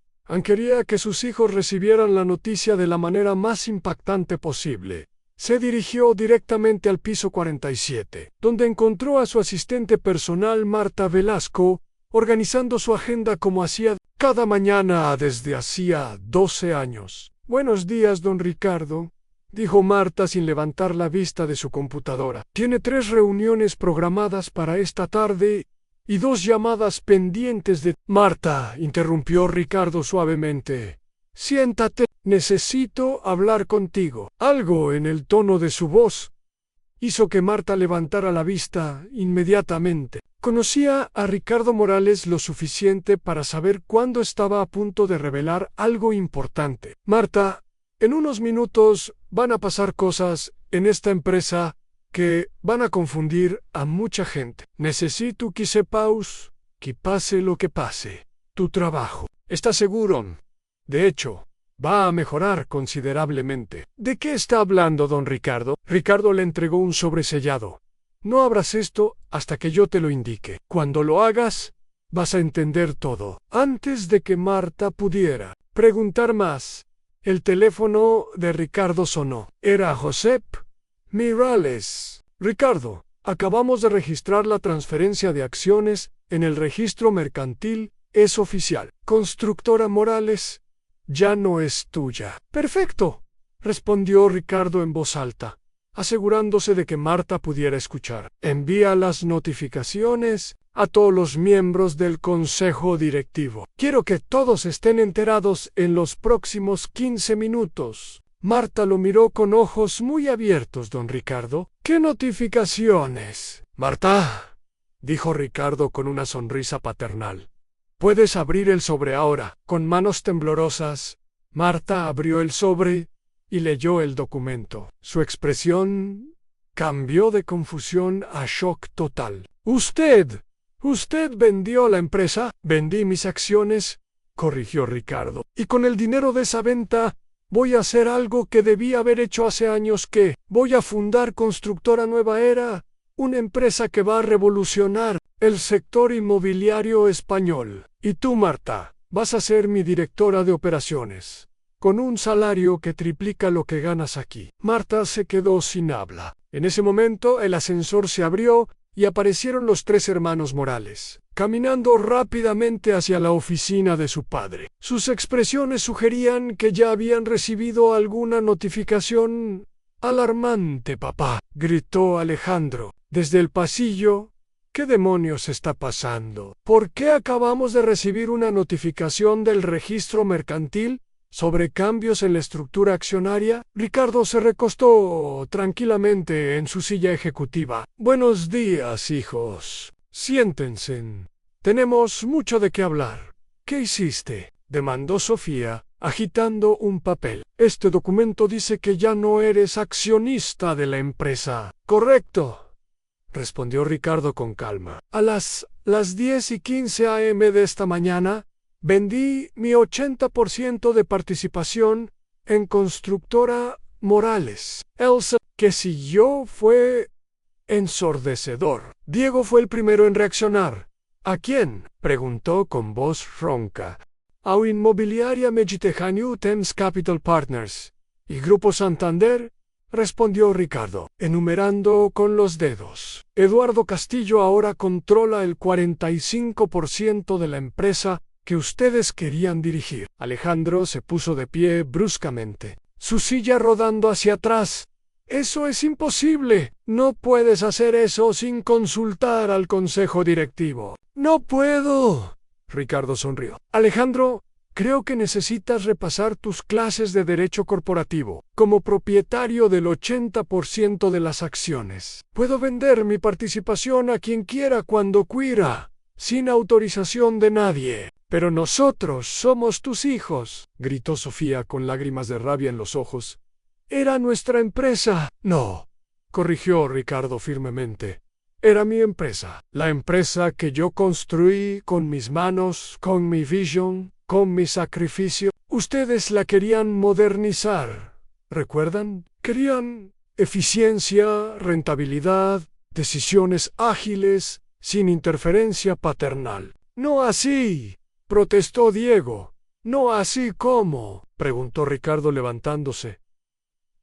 Quería que sus hijos recibieran la noticia de la manera más impactante posible. Se dirigió directamente al piso 47, donde encontró a su asistente personal Marta Velasco, organizando su agenda como hacía cada mañana desde hacía 12 años. Buenos días, don Ricardo, dijo Marta sin levantar la vista de su computadora. Tiene 3 reuniones programadas para esta tarde y 2 llamadas pendientes de... Marta, interrumpió Ricardo suavemente. Siéntate, necesito hablar contigo. Algo en el tono de su voz hizo que Marta levantara la vista inmediatamente. Conocía a Ricardo Morales lo suficiente para saber cuándo estaba a punto de revelar algo importante. Marta, en unos minutos van a pasar cosas en esta empresa que van a confundir a mucha gente. Necesito que sepas que pase lo que pase, tu trabajo está seguro. De hecho, va a mejorar considerablemente. ¿De qué está hablando, don Ricardo? Ricardo le entregó un sobresellado. No abras esto hasta que yo te lo indique. Cuando lo hagas, vas a entender todo. Antes de que Marta pudiera preguntar más, el teléfono de Ricardo sonó. Era Josep Miralles. Ricardo, acabamos de registrar la transferencia de acciones en el registro mercantil. Es oficial. Constructora Morales ya no es tuya. Perfecto, respondió Ricardo en voz alta, asegurándose de que Marta pudiera escuchar. Envía las notificaciones a todos los miembros del consejo directivo. Quiero que todos estén enterados en los próximos 15 minutos. Marta lo miró con ojos muy abiertos, don Ricardo. ¿Qué notificaciones? Marta, dijo Ricardo con una sonrisa paternal. Puedes abrir el sobre ahora. Con manos temblorosas, Marta abrió el sobre y leyó el documento. Su expresión cambió de confusión a shock total. ¿Usted vendió la empresa? Vendí mis acciones, corrigió Ricardo. Y con el dinero de esa venta voy a hacer algo que debí haber hecho hace años. ¿Qué? Voy a fundar Constructora Nueva Era, una empresa que va a revolucionar el sector inmobiliario español. Y tú, Marta, vas a ser mi directora de operaciones, con un salario que triplica lo que ganas aquí. Marta se quedó sin habla. En ese momento el ascensor se abrió y aparecieron los 3 hermanos Morales, caminando rápidamente hacia la oficina de su padre. Sus expresiones sugerían que ya habían recibido alguna notificación alarmante. Papá, gritó Alejandro desde el pasillo. ¿Qué demonios está pasando? ¿Por qué acabamos de recibir una notificación del registro mercantil? Sobre cambios en la estructura accionaria, Ricardo se recostó tranquilamente en su silla ejecutiva. Buenos días, hijos. Siéntense. Tenemos mucho de qué hablar. ¿Qué hiciste?, demandó Sofía, agitando un papel. Este documento dice que ya no eres accionista de la empresa. Correcto, respondió Ricardo con calma. A las 10:15 a.m. de esta mañana, vendí mi 80% de participación en Constructora Morales. Elsa, que siguió, fue ensordecedor. Diego fue el primero en reaccionar. ¿A quién?, preguntó con voz ronca. A Inmobiliaria Mediterráneo Thames Capital Partners y Grupo Santander, respondió Ricardo, enumerando con los dedos. Eduardo Castillo ahora controla el 45% de la empresa que ustedes querían dirigir. Alejandro se puso de pie bruscamente, su silla rodando hacia atrás. Eso es imposible. No puedes hacer eso sin consultar al consejo directivo. No puedo. Ricardo sonrió. Alejandro, creo que necesitas repasar tus clases de derecho corporativo. Como propietario del 80% de las acciones, puedo vender mi participación a quien quiera cuando quiera, sin autorización de nadie. Pero nosotros somos tus hijos, gritó Sofía con lágrimas de rabia en los ojos. Era nuestra empresa. No, corrigió Ricardo firmemente. Era mi empresa. La empresa que yo construí con mis manos, con mi visión, con mi sacrificio. Ustedes la querían modernizar. ¿Recuerdan? Querían eficiencia, rentabilidad, decisiones ágiles, sin interferencia paternal. No así, protestó Diego. No así como, preguntó Ricardo levantándose.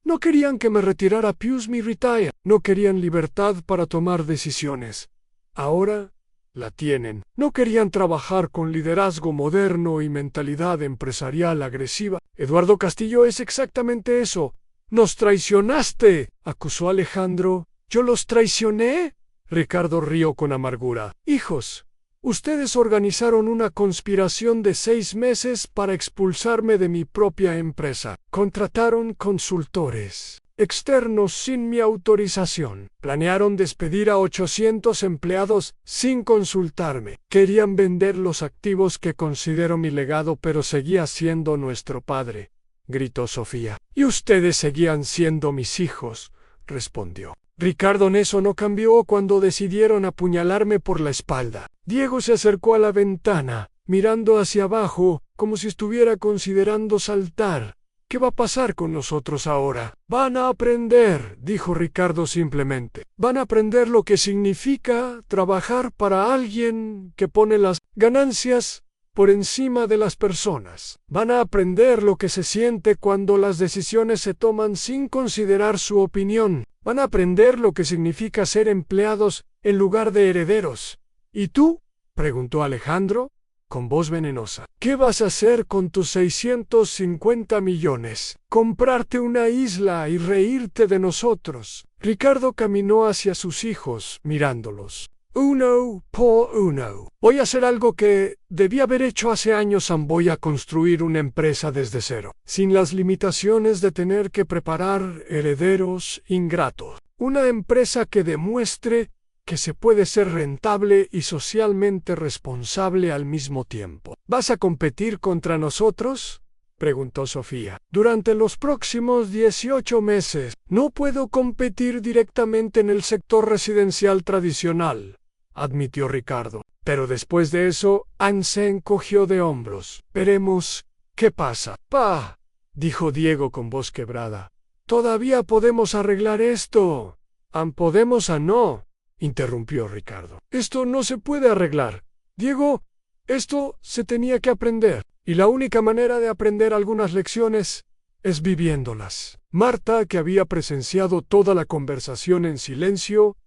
No querían que me retirara Pius mi retire. No querían libertad para tomar decisiones. Ahora la tienen. No querían trabajar con liderazgo moderno y mentalidad empresarial agresiva. Eduardo Castillo es exactamente eso. ¡Nos traicionaste!, acusó Alejandro. ¿Yo los traicioné? Ricardo rió con amargura. Hijos, ustedes organizaron una conspiración de 6 meses para expulsarme de mi propia empresa. Contrataron consultores externos sin mi autorización. Planearon despedir a 800 empleados sin consultarme. Querían vender los activos que considero mi legado, pero seguía siendo nuestro padre, gritó Sofía. Y ustedes seguían siendo mis hijos, respondió. Ricardo, eso no cambió cuando decidieron apuñalarme por la espalda. Diego se acercó a la ventana, mirando hacia abajo, como si estuviera considerando saltar. ¿Qué va a pasar con nosotros ahora? Van a aprender, dijo Ricardo simplemente. Van a aprender lo que significa trabajar para alguien que pone las ganancias por encima de las personas. Van a aprender lo que se siente cuando las decisiones se toman sin considerar su opinión. Van a aprender lo que significa ser empleados en lugar de herederos. ¿Y tú?, preguntó Alejandro, con voz venenosa. ¿Qué vas a hacer con tus 650 millones? ¿Comprarte una isla y reírte de nosotros? Ricardo caminó hacia sus hijos, mirándolos. Uno por uno. Voy a hacer algo que debí haber hecho hace años. Voy a construir una empresa desde cero, sin las limitaciones de tener que preparar herederos ingratos. Una empresa que demuestre que se puede ser rentable y socialmente responsable al mismo tiempo. ¿Vas a competir contra nosotros?, preguntó Sofía. Durante los próximos 18 meses, no puedo competir directamente en el sector residencial tradicional, admitió Ricardo. Pero después de eso, Anne se encogió de hombros. Veremos qué pasa. Pa, dijo Diego con voz quebrada. Todavía podemos arreglar esto. Podemos a no, interrumpió Ricardo. Esto no se puede arreglar. Diego, esto se tenía que aprender. Y la única manera de aprender algunas lecciones es viviéndolas. Marta, que había presenciado toda la conversación en silencio,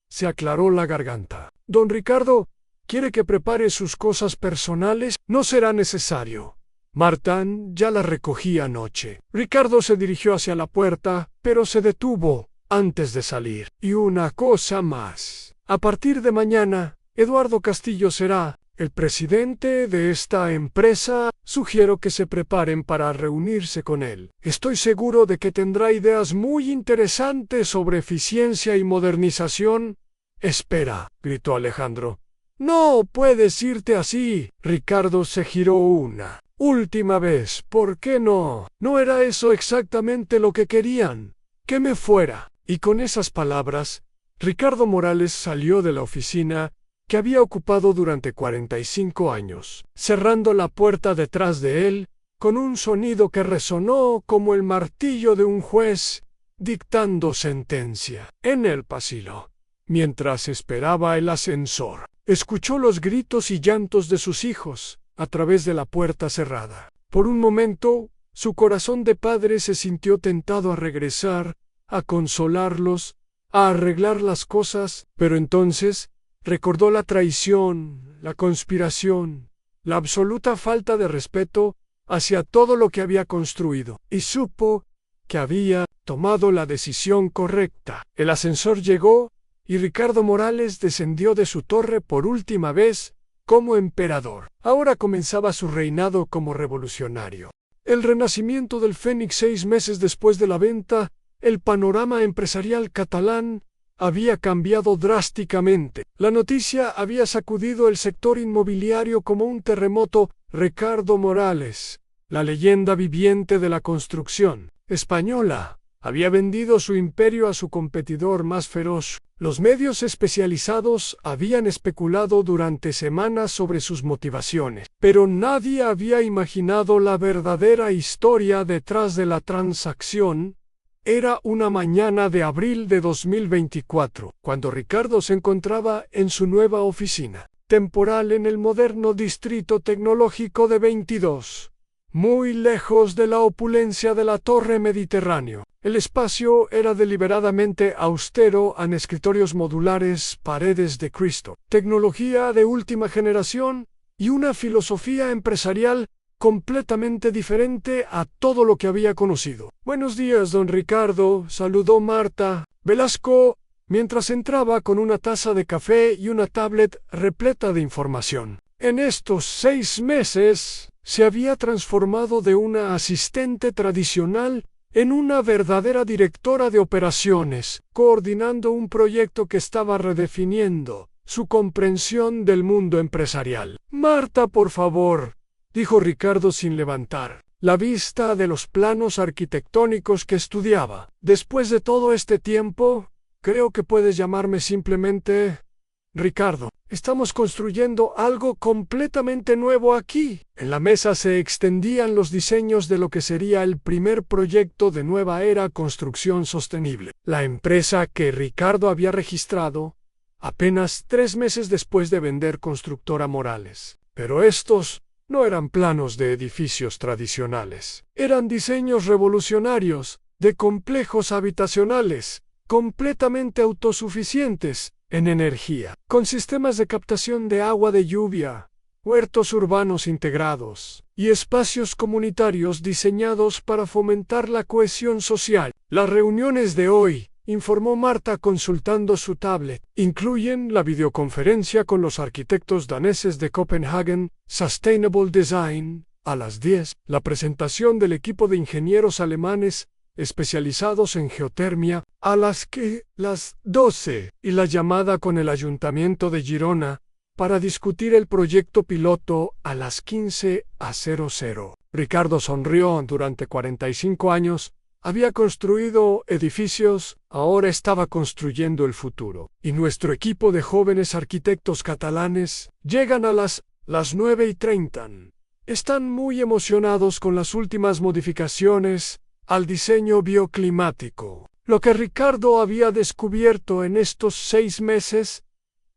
se aclaró la garganta. Don Ricardo, ¿quiere que prepare sus cosas personales? No será necesario. Marta ya las recogí anoche. Ricardo se dirigió hacia la puerta, pero se detuvo antes de salir. Y una cosa más. A partir de mañana, Eduardo Castillo será El presidente de esta empresa, sugiero que se preparen para reunirse con él. Estoy seguro de que tendrá ideas muy interesantes sobre eficiencia y modernización. Espera, gritó Alejandro. No puedes irte así. Ricardo se giró una última vez. ¿Por qué no? ¿No era eso exactamente lo que querían? Que me fuera. Y con esas palabras, Ricardo Morales salió de la oficina que había ocupado durante 45 años, cerrando la puerta detrás de él con un sonido que resonó como el martillo de un juez dictando sentencia. En el pasillo, mientras esperaba el ascensor, escuchó los gritos y llantos de sus hijos a través de la puerta cerrada. Por un momento, su corazón de padre se sintió tentado a regresar, a consolarlos, a arreglar las cosas, pero entonces recordó la traición, la conspiración, la absoluta falta de respeto hacia todo lo que había construido, y supo que había tomado la decisión correcta. El ascensor llegó y Ricardo Morales descendió de su torre por última vez como emperador. Ahora comenzaba su reinado como revolucionario. El renacimiento del Fénix 6 meses después de la venta, el panorama empresarial catalán había cambiado drásticamente. La noticia había sacudido el sector inmobiliario como un terremoto. Ricardo Morales, la leyenda viviente de la construcción española, había vendido su imperio a su competidor más feroz. Los medios especializados habían especulado durante semanas sobre sus motivaciones, pero nadie había imaginado la verdadera historia detrás de la transacción. Era una mañana de abril de 2024, cuando Ricardo se encontraba en su nueva oficina temporal en el moderno distrito tecnológico de 22, muy lejos de la opulencia de la Torre Mediterráneo. El espacio era deliberadamente austero, en escritorios modulares, paredes de Cristo, tecnología de última generación y una filosofía empresarial completamente diferente a todo lo que había conocido. Buenos días, don Ricardo, saludó Marta Velasco mientras entraba con una taza de café y una tablet repleta de información. En estos 6 meses se había transformado de una asistente tradicional en una verdadera directora de operaciones, coordinando un proyecto que estaba redefiniendo su comprensión del mundo empresarial. Marta, por favor, dijo Ricardo sin levantar la vista de los planos arquitectónicos que estudiaba. Después de todo este tiempo, creo que puedes llamarme simplemente Ricardo. Estamos construyendo algo completamente nuevo aquí. En la mesa se extendían los diseños de lo que sería el primer proyecto de nueva era construcción sostenible. La empresa que Ricardo había registrado apenas 3 meses después de vender Constructora Morales. Pero estos no eran planos de edificios tradicionales. Eran diseños revolucionarios de complejos habitacionales, completamente autosuficientes en energía, con sistemas de captación de agua de lluvia, huertos urbanos integrados y espacios comunitarios diseñados para fomentar la cohesión social. Las reuniones de hoy, informó Marta consultando su tablet, incluyen la videoconferencia con los arquitectos daneses de Copenhagen Sustainable Design a las 10, la presentación del equipo de ingenieros alemanes especializados en geotermia a las 12 y la llamada con el Ayuntamiento de Girona para discutir el proyecto piloto a las 15:00. Ricardo sonrió. Durante 45 años había construido edificios, ahora estaba construyendo el futuro. Y nuestro equipo de jóvenes arquitectos catalanes llegan a las 9:30. Están muy emocionados con las últimas modificaciones al diseño bioclimático. Lo que Ricardo había descubierto en estos 6 meses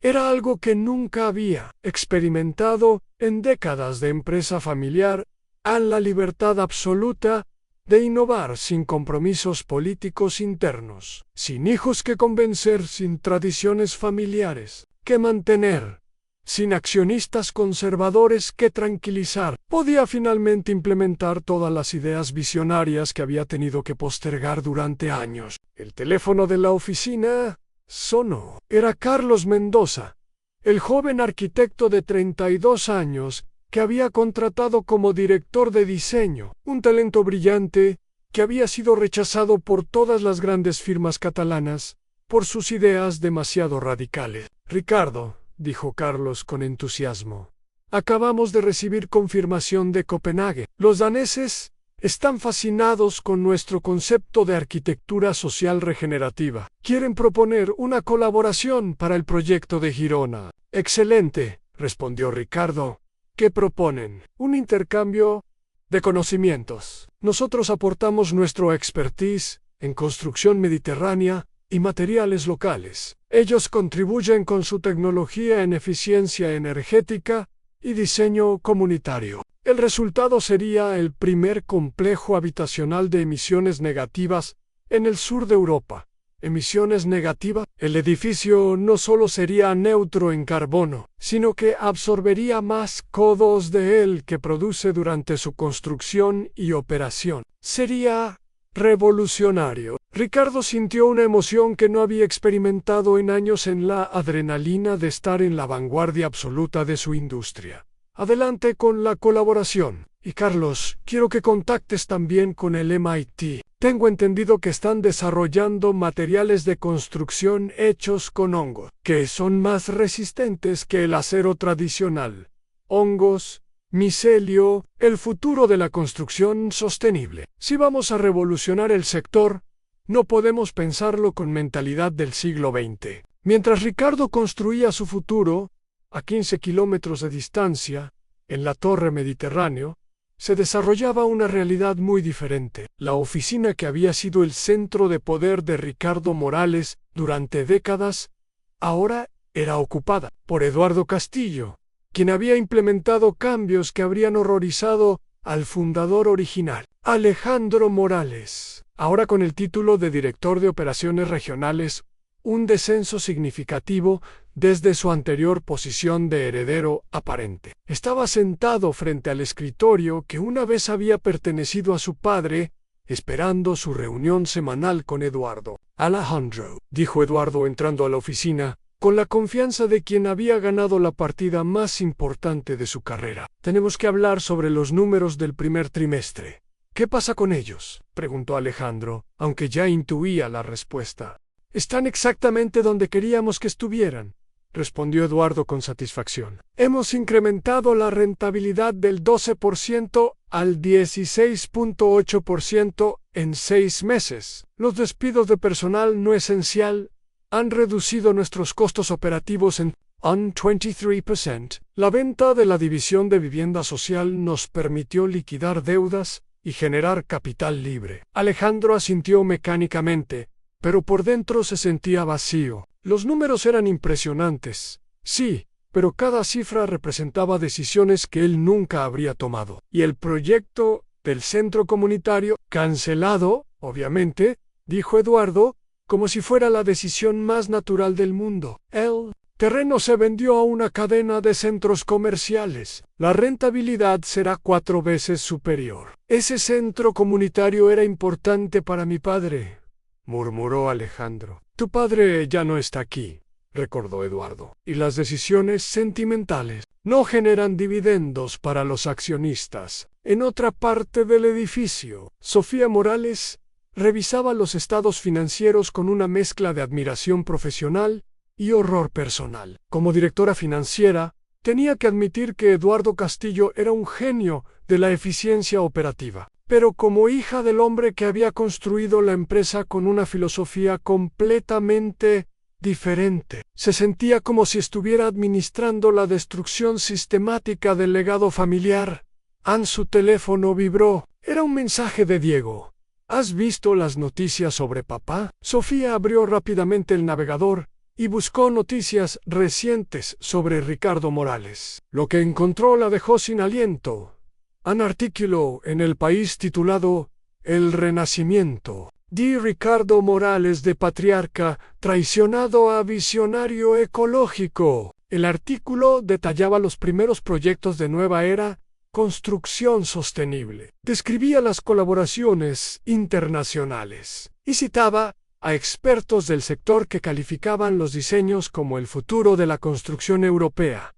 era algo que nunca había experimentado en décadas de empresa familiar, la libertad absoluta de innovar sin compromisos políticos internos, sin hijos que convencer, sin tradiciones familiares que mantener, sin accionistas conservadores que tranquilizar. Podía finalmente implementar todas las ideas visionarias que había tenido que postergar durante años. El teléfono de la oficina sonó. Era Carlos Mendoza, el joven arquitecto de 32 años que había contratado como director de diseño, un talento brillante que había sido rechazado por todas las grandes firmas catalanas por sus ideas demasiado radicales. Ricardo, dijo Carlos con entusiasmo, acabamos de recibir confirmación de Copenhague. Los daneses están fascinados con nuestro concepto de arquitectura social regenerativa. Quieren proponer una colaboración para el proyecto de Girona. Excelente, respondió Ricardo. ¿Qué proponen? Un intercambio de conocimientos. Nosotros aportamos nuestro expertise en construcción mediterránea y materiales locales. Ellos contribuyen con su tecnología en eficiencia energética y diseño comunitario. El resultado sería el primer complejo habitacional de emisiones negativas en el sur de Europa. ¿Emisiones negativas? El edificio no solo sería neutro en carbono, sino que absorbería más CO2 de él que produce durante su construcción y operación. Sería revolucionario. Ricardo sintió una emoción que no había experimentado en años en la adrenalina de estar en la vanguardia absoluta de su industria. Adelante con la colaboración. Y Carlos, quiero que contactes también con el MIT. Tengo entendido que están desarrollando materiales de construcción hechos con hongos, que son más resistentes que el acero tradicional. Hongos, micelio, el futuro de la construcción sostenible. Si vamos a revolucionar el sector, no podemos pensarlo con mentalidad del siglo XX. Mientras Ricardo construía su futuro, a 15 kilómetros de distancia, en la Torre Mediterráneo, se desarrollaba una realidad muy diferente. La oficina que había sido el centro de poder de Ricardo Morales durante décadas, ahora era ocupada por Eduardo Castillo, quien había implementado cambios que habrían horrorizado al fundador original, Alejandro Morales, ahora con el título de director de operaciones regionales, un descenso significativo desde su anterior posición de heredero aparente. Estaba sentado frente al escritorio que una vez había pertenecido a su padre, esperando su reunión semanal con Eduardo. Alejandro, dijo Eduardo entrando a la oficina, con la confianza de quien había ganado la partida más importante de su carrera. Tenemos que hablar sobre los números del primer trimestre. ¿Qué pasa con ellos?, preguntó Alejandro, aunque ya intuía la respuesta. Están exactamente donde queríamos que estuvieran, respondió Eduardo con satisfacción. Hemos incrementado la rentabilidad del 12% al 16.8% en 6 meses. Los despidos de personal no esencial han reducido nuestros costos operativos en un 23%. La venta de la división de vivienda social nos permitió liquidar deudas y generar capital libre. Alejandro asintió mecánicamente, pero por dentro se sentía vacío. Los números eran impresionantes, sí, pero cada cifra representaba decisiones que él nunca habría tomado. Y el proyecto del centro comunitario, cancelado, obviamente, dijo Eduardo, como si fuera la decisión más natural del mundo. El terreno se vendió a una cadena de centros comerciales. La rentabilidad será 4 veces superior. Ese centro comunitario era importante para mi padre, murmuró Alejandro. Tu padre ya no está aquí, recordó Eduardo, y las decisiones sentimentales no generan dividendos para los accionistas. En otra parte del edificio, Sofía Morales revisaba los estados financieros con una mezcla de admiración profesional y horror personal. Como directora financiera, tenía que admitir que Eduardo Castillo era un genio de la eficiencia operativa. Pero como hija del hombre que había construido la empresa con una filosofía completamente diferente, se sentía como si estuviera administrando la destrucción sistemática del legado familiar. Su teléfono vibró. Era un mensaje de Diego. ¿Has visto las noticias sobre papá? Sofía abrió rápidamente el navegador y buscó noticias recientes sobre Ricardo Morales. Lo que encontró la dejó sin aliento. Un artículo en El País titulado El Renacimiento. Di Ricardo Morales de patriarca, traicionado a visionario ecológico. El artículo detallaba los primeros proyectos de nueva era, construcción sostenible. Describía las colaboraciones internacionales y citaba a expertos del sector que calificaban los diseños como el futuro de la construcción europea.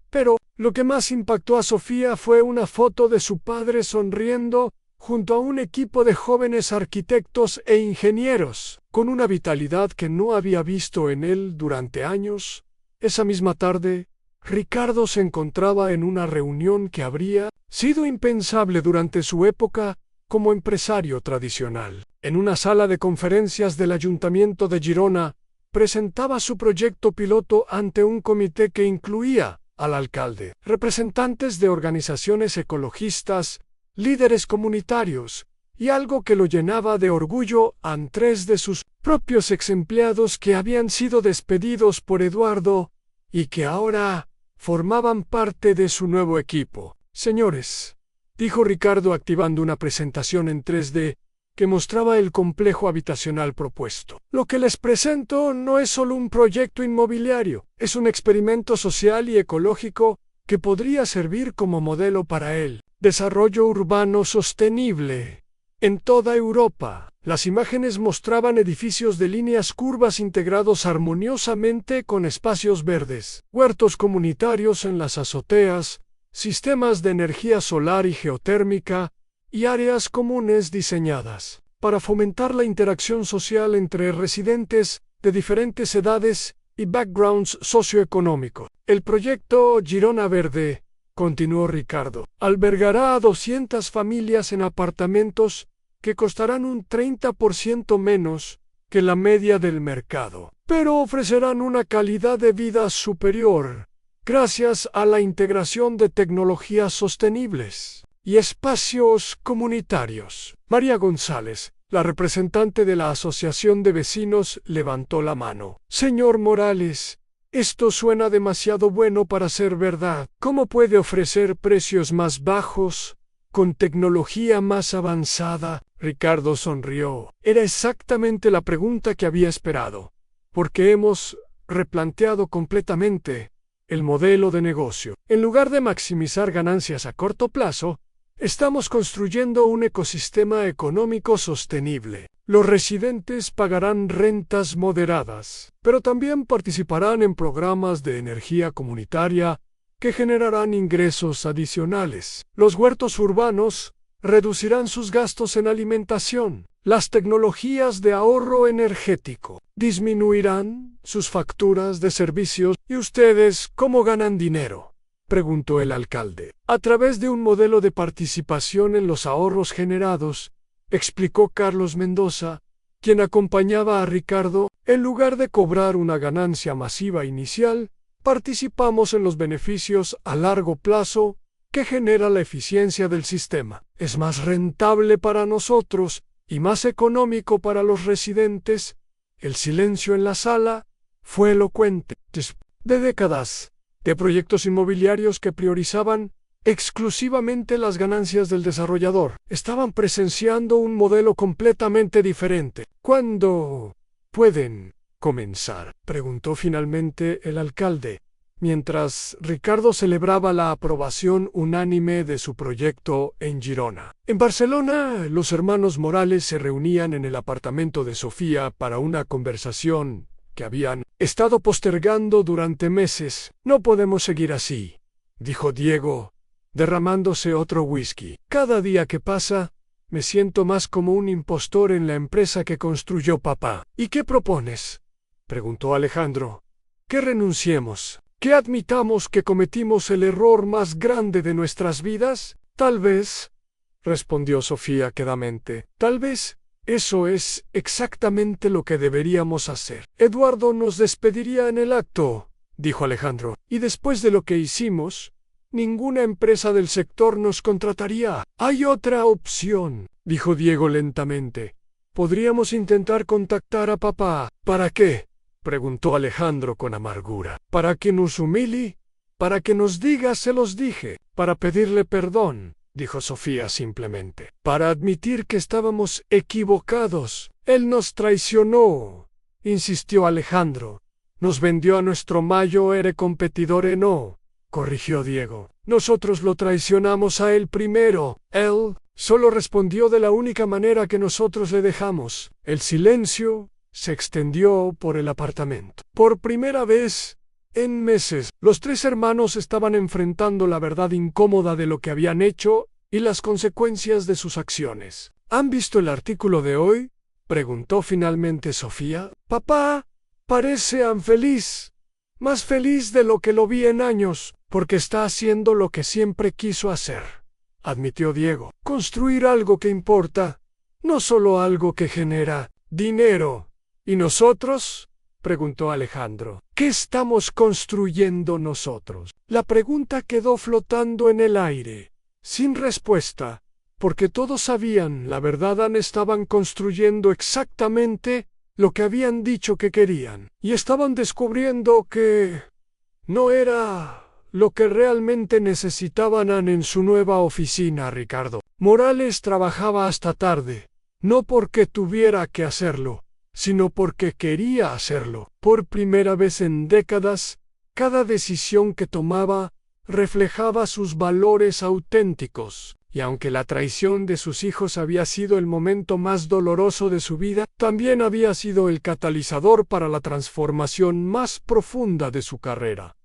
Pero lo que más impactó a Sofía fue una foto de su padre sonriendo junto a un equipo de jóvenes arquitectos e ingenieros, con una vitalidad que no había visto en él durante años. Esa misma tarde, Ricardo se encontraba en una reunión que habría sido impensable durante su época como empresario tradicional. En una sala de conferencias del Ayuntamiento de Girona, presentaba su proyecto piloto ante un comité que incluía al alcalde, representantes de organizaciones ecologistas, líderes comunitarios, y algo que lo llenaba de orgullo a 3 de sus propios exempleados que habían sido despedidos por Eduardo y que ahora formaban parte de su nuevo equipo. Señores, dijo Ricardo activando una presentación en 3D que mostraba el complejo habitacional propuesto. Lo que les presento no es solo un proyecto inmobiliario, es un experimento social y ecológico que podría servir como modelo para el desarrollo urbano sostenible en toda Europa. Las imágenes mostraban edificios de líneas curvas integrados armoniosamente con espacios verdes, huertos comunitarios en las azoteas, sistemas de energía solar y geotérmica, y áreas comunes diseñadas para fomentar la interacción social entre residentes de diferentes edades y backgrounds socioeconómicos. El proyecto Girona Verde, continuó Ricardo, albergará a 200 familias en apartamentos que costarán un 30% menos que la media del mercado, pero ofrecerán una calidad de vida superior gracias a la integración de tecnologías sostenibles y espacios comunitarios. María González, la representante de la Asociación de Vecinos, levantó la mano. Señor Morales, esto suena demasiado bueno para ser verdad. ¿Cómo puede ofrecer precios más bajos, con tecnología más avanzada? Ricardo sonrió. Era exactamente la pregunta que había esperado, porque hemos replanteado completamente el modelo de negocio. En lugar de maximizar ganancias a corto plazo, estamos construyendo un ecosistema económico sostenible. Los residentes pagarán rentas moderadas, pero también participarán en programas de energía comunitaria que generarán ingresos adicionales. Los huertos urbanos reducirán sus gastos en alimentación. Las tecnologías de ahorro energético disminuirán sus facturas de servicios. ¿Y ustedes cómo ganan dinero?, preguntó el alcalde. A través de un modelo de participación en los ahorros generados, explicó Carlos Mendoza, quien acompañaba a Ricardo. En lugar de cobrar una ganancia masiva inicial, participamos en los beneficios a largo plazo que genera la eficiencia del sistema. Es más rentable para nosotros y más económico para los residentes. El silencio en la sala fue elocuente. Después de décadas de proyectos inmobiliarios que priorizaban exclusivamente las ganancias del desarrollador, estaban presenciando un modelo completamente diferente. ¿Cuándo pueden comenzar?, preguntó finalmente el alcalde, mientras Ricardo celebraba la aprobación unánime de su proyecto en Girona. En Barcelona, los hermanos Morales se reunían en el apartamento de Sofía para una conversación que habían estado postergando durante meses. No podemos seguir así, dijo Diego, derramándose otro whisky. Cada día que pasa, me siento más como un impostor en la empresa que construyó papá. ¿Y qué propones?, preguntó Alejandro. ¿Que renunciemos? ¿Que admitamos que cometimos el error más grande de nuestras vidas? Tal vez, respondió Sofía quedamente. Tal vez eso es exactamente lo que deberíamos hacer. Eduardo nos despediría en el acto, dijo Alejandro, y después de lo que hicimos, ninguna empresa del sector nos contrataría. Hay otra opción, dijo Diego lentamente. Podríamos intentar contactar a papá. ¿Para qué?, preguntó Alejandro con amargura. ¿Para que nos humille? ¿Para que nos diga se los dije? ¿Para pedirle perdón?, dijo Sofía simplemente. Para admitir que estábamos equivocados. Él nos traicionó, insistió Alejandro. Nos vendió a nuestro mayor competidor, no, corrigió Diego. Nosotros lo traicionamos a él primero. Él solo respondió de la única manera que nosotros le dejamos: el silencio se extendió por el apartamento. Por primera vez en meses, los tres hermanos estaban enfrentando la verdad incómoda de lo que habían hecho y las consecuencias de sus acciones. ¿Han visto el artículo de hoy?, preguntó finalmente Sofía. Papá, parece feliz, más feliz de lo que lo vi en años, porque está haciendo lo que siempre quiso hacer, admitió Diego. Construir algo que importa, no solo algo que genera dinero. ¿Y nosotros?, preguntó Alejandro. ¿Qué estamos construyendo nosotros? La pregunta quedó flotando en el aire, sin respuesta, porque todos sabían la verdad. Estaban construyendo exactamente lo que habían dicho que querían, y estaban descubriendo que no era lo que realmente necesitaban en su nueva oficina. Ricardo Morales trabajaba hasta tarde, no porque tuviera que hacerlo, sino porque quería hacerlo. Por primera vez en décadas, cada decisión que tomaba reflejaba sus valores auténticos, y aunque la traición de sus hijos había sido el momento más doloroso de su vida, también había sido el catalizador para la transformación más profunda de su carrera.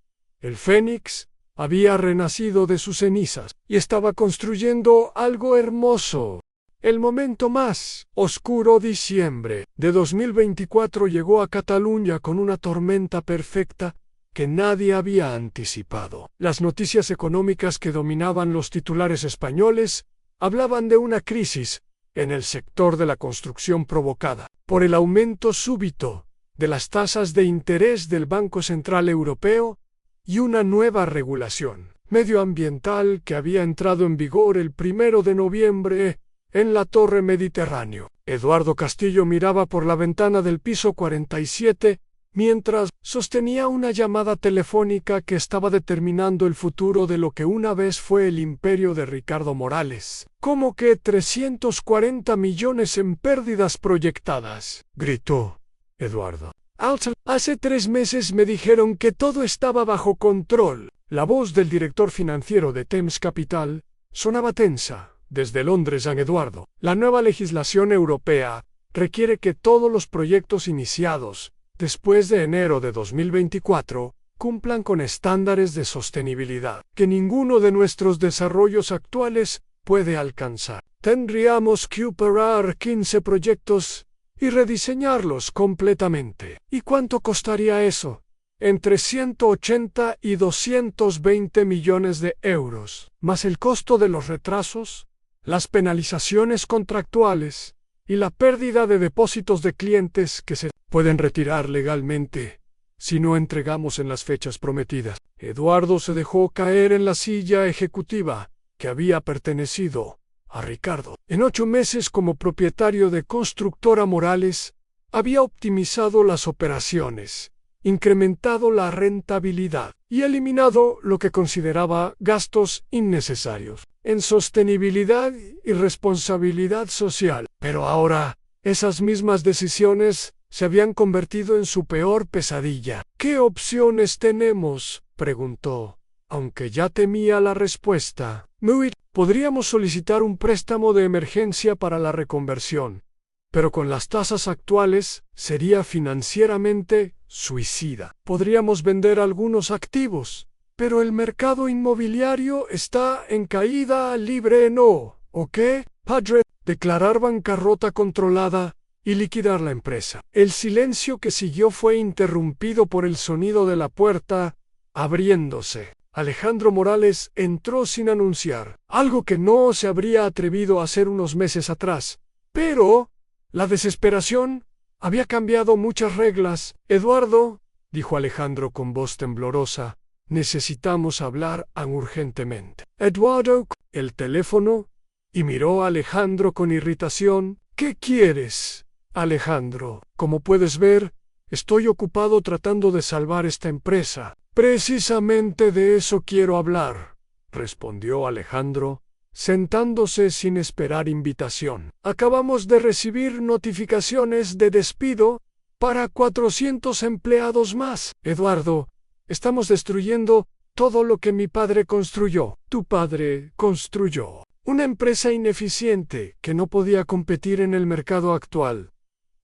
El Fénix había renacido de sus cenizas y estaba construyendo algo hermoso. El momento más oscuro, diciembre de 2024, llegó a Cataluña con una tormenta perfecta que nadie había anticipado. Las noticias económicas que dominaban los titulares españoles hablaban de una crisis en el sector de la construcción provocada por el aumento súbito de las tasas de interés del Banco Central Europeo y una nueva regulación medioambiental que había entrado en vigor el 1 de noviembre en la Torre Mediterráneo. Eduardo Castillo miraba por la ventana del piso 47 mientras sostenía una llamada telefónica que estaba determinando el futuro de lo que una vez fue el imperio de Ricardo Morales. ¿Cómo que 340 millones en pérdidas proyectadas?, gritó Eduardo. Hace 3 meses me dijeron que todo estaba bajo control. La voz del director financiero de Thames Capital sonaba tensa desde Londres. Eduardo, la nueva legislación europea requiere que todos los proyectos iniciados después de enero de 2024 cumplan con estándares de sostenibilidad que ninguno de nuestros desarrollos actuales puede alcanzar. Tendríamos que operar 15 proyectos y rediseñarlos completamente. ¿Y cuánto costaría eso? Entre 180 y 220 millones de euros, más el costo de los retrasos, las penalizaciones contractuales y la pérdida de depósitos de clientes que se pueden retirar legalmente si no entregamos en las fechas prometidas. Eduardo se dejó caer en la silla ejecutiva que había pertenecido a Ricardo. En 8 meses como propietario de Constructora Morales, había optimizado las operaciones, incrementado la rentabilidad y eliminado lo que consideraba gastos innecesarios en sostenibilidad y responsabilidad social. Pero ahora, esas mismas decisiones se habían convertido en su peor pesadilla. ¿Qué opciones tenemos?, preguntó, aunque ya temía la respuesta. Podríamos solicitar un préstamo de emergencia para la reconversión, pero con las tasas actuales sería financieramente suicida. Podríamos vender algunos activos, pero el mercado inmobiliario está en caída libre. ¿No? ¿O qué, padre? Declarar bancarrota controlada y liquidar la empresa. El silencio que siguió fue interrumpido por el sonido de la puerta abriéndose. Alejandro Morales entró sin anunciar, algo que no se habría atrevido a hacer unos meses atrás. Pero la desesperación había cambiado muchas reglas. Eduardo, dijo Alejandro con voz temblorosa, necesitamos hablar urgentemente. Eduardo, el teléfono, y miró a Alejandro con irritación. ¿Qué quieres, Alejandro? Como puedes ver, estoy ocupado tratando de salvar esta empresa. Precisamente de eso quiero hablar, respondió Alejandro, sentándose sin esperar invitación. Acabamos de recibir notificaciones de despido para 400 empleados más. Eduardo, estamos destruyendo todo lo que mi padre construyó. Tu padre construyó una empresa ineficiente que no podía competir en el mercado actual,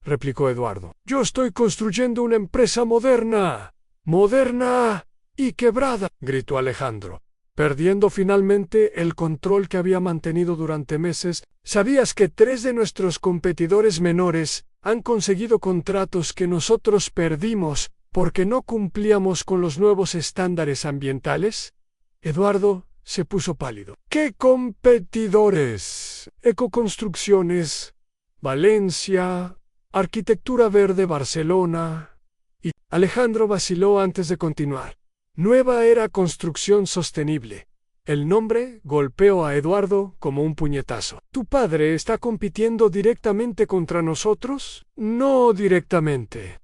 replicó Eduardo. Yo estoy construyendo una empresa moderna. ¡Moderna y quebrada!, gritó Alejandro, perdiendo finalmente el control que había mantenido durante meses. ¿Sabías que 3 de nuestros competidores menores han conseguido contratos que nosotros perdimos porque no cumplíamos con los nuevos estándares ambientales? Eduardo se puso pálido. ¿Qué competidores? Ecoconstrucciones, Valencia, Arquitectura Verde Barcelona. Y Alejandro vaciló antes de continuar. Nueva Era Construcción Sostenible. El nombre golpeó a Eduardo como un puñetazo. ¿Tu padre está compitiendo directamente contra nosotros? No directamente,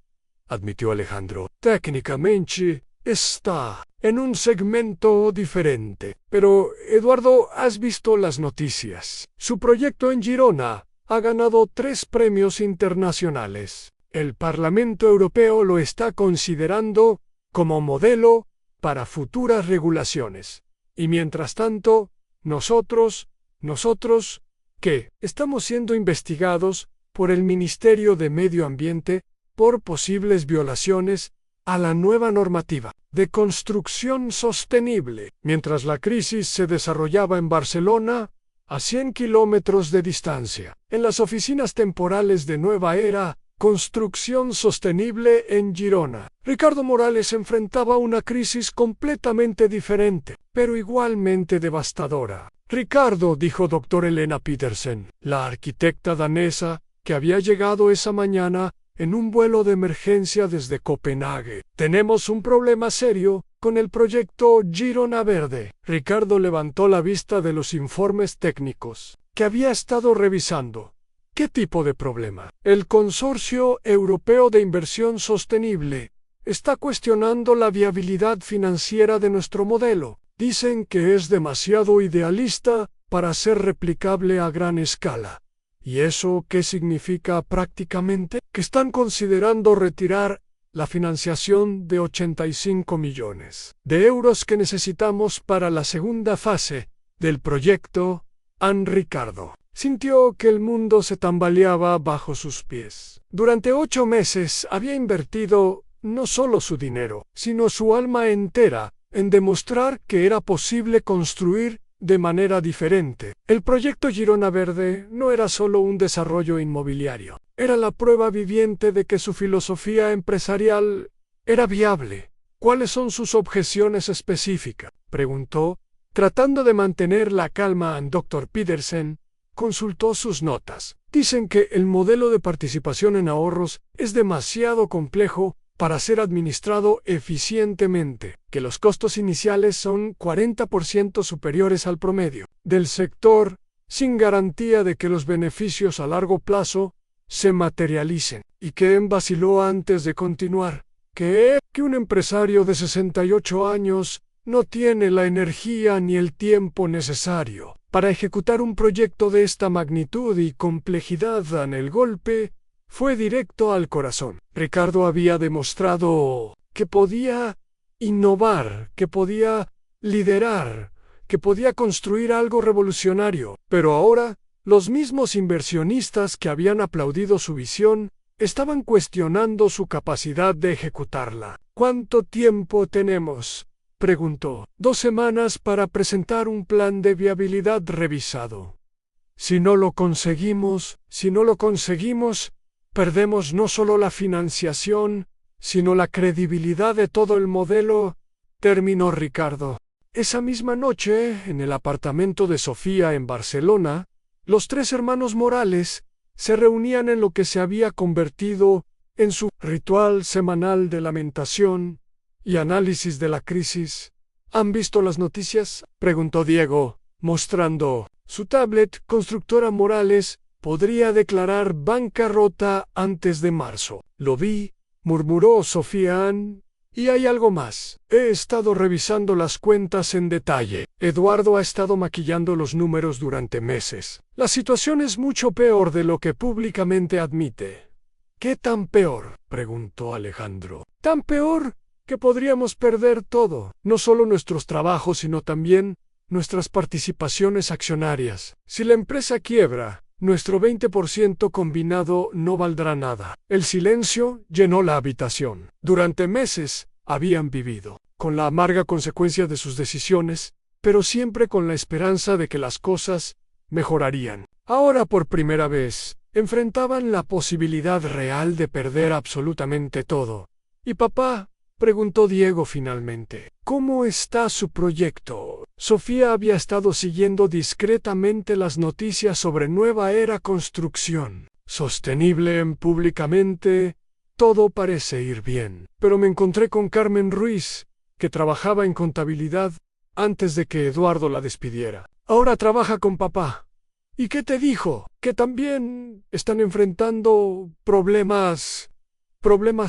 admitió Alejandro. Técnicamente está en un segmento diferente. Pero, Eduardo, ¿has visto las noticias? Su proyecto en Girona ha ganado 3 premios internacionales. El Parlamento Europeo lo está considerando como modelo para futuras regulaciones. Y mientras tanto, nosotros, ¿qué? Estamos siendo investigados por el Ministerio de Medio Ambiente por posibles violaciones a la nueva normativa de construcción sostenible. Mientras la crisis se desarrollaba en Barcelona, a 100 kilómetros de distancia, en las oficinas temporales de Nueva Era Construcción Sostenible en Girona, Ricardo Morales enfrentaba una crisis completamente diferente, pero igualmente devastadora. Ricardo, dijo Dr. Elena Petersen, la arquitecta danesa, que había llegado esa mañana en un vuelo de emergencia desde Copenhague. Tenemos un problema serio con el proyecto Girona Verde. Ricardo levantó la vista de los informes técnicos que había estado revisando. ¿Qué tipo de problema? El Consorcio Europeo de Inversión Sostenible está cuestionando la viabilidad financiera de nuestro modelo. Dicen que es demasiado idealista para ser replicable a gran escala. ¿Y eso qué significa prácticamente? Que están considerando retirar la financiación de 85 millones de euros que necesitamos para la segunda fase del proyecto. Ricardo sintió que el mundo se tambaleaba bajo sus pies. Durante 8 meses había invertido no solo su dinero, sino su alma entera en demostrar que era posible construir de manera diferente. El proyecto Girona Verde no era solo un desarrollo inmobiliario, era la prueba viviente de que su filosofía empresarial era viable. ¿Cuáles son sus objeciones específicas?, preguntó, tratando de mantener la calma. Dr. Petersen consultó sus notas. Dicen que el modelo de participación en ahorros es demasiado complejo para ser administrado eficientemente, que los costos iniciales son 40% superiores al promedio del sector, sin garantía de que los beneficios a largo plazo se materialicen, y que vaciló antes de continuar. Que un empresario de 68 años no tiene la energía ni el tiempo necesario para ejecutar un proyecto de esta magnitud y complejidad. El golpe fue directo al corazón. Ricardo había demostrado que podía innovar, que podía liderar, que podía construir algo revolucionario. Pero ahora, los mismos inversionistas que habían aplaudido su visión estaban cuestionando su capacidad de ejecutarla. ¿Cuánto tiempo tenemos?, preguntó. 2 semanas para presentar un plan de viabilidad revisado. Si no lo conseguimos, perdemos no solo la financiación, sino la credibilidad de todo el modelo, terminó Ricardo. Esa misma noche, en el apartamento de Sofía en Barcelona, los 3 hermanos Morales se reunían en lo que se había convertido en su ritual semanal de lamentación y análisis de la crisis. ¿Han visto las noticias?, preguntó Diego, mostrando su tablet. Constructora Morales podría declarar bancarrota antes de marzo. Lo vi, murmuró Sofía. Y hay algo más. He estado revisando las cuentas en detalle. Eduardo ha estado maquillando los números durante meses. La situación es mucho peor de lo que públicamente admite. ¿Qué tan peor?, preguntó Alejandro. Tan peor que podríamos perder todo, no solo nuestros trabajos, sino también nuestras participaciones accionarias. Si la empresa quiebra, Nuestro 20% combinado no valdrá nada. El silencio llenó la habitación. Durante meses habían vivido, con la amarga consecuencia de sus decisiones, pero siempre con la esperanza de que las cosas mejorarían. Ahora, por primera vez, enfrentaban la posibilidad real de perder absolutamente todo. ¿Y papá? Preguntó Diego finalmente. ¿Cómo está su proyecto? Sofía había estado siguiendo discretamente las noticias sobre Nueva Era Construcción. Sostenible públicamente, todo parece ir bien. Pero me encontré con Carmen Ruiz, que trabajaba en contabilidad antes de que Eduardo la despidiera. Ahora trabaja con papá. ¿Y qué te dijo? Que también están enfrentando problemas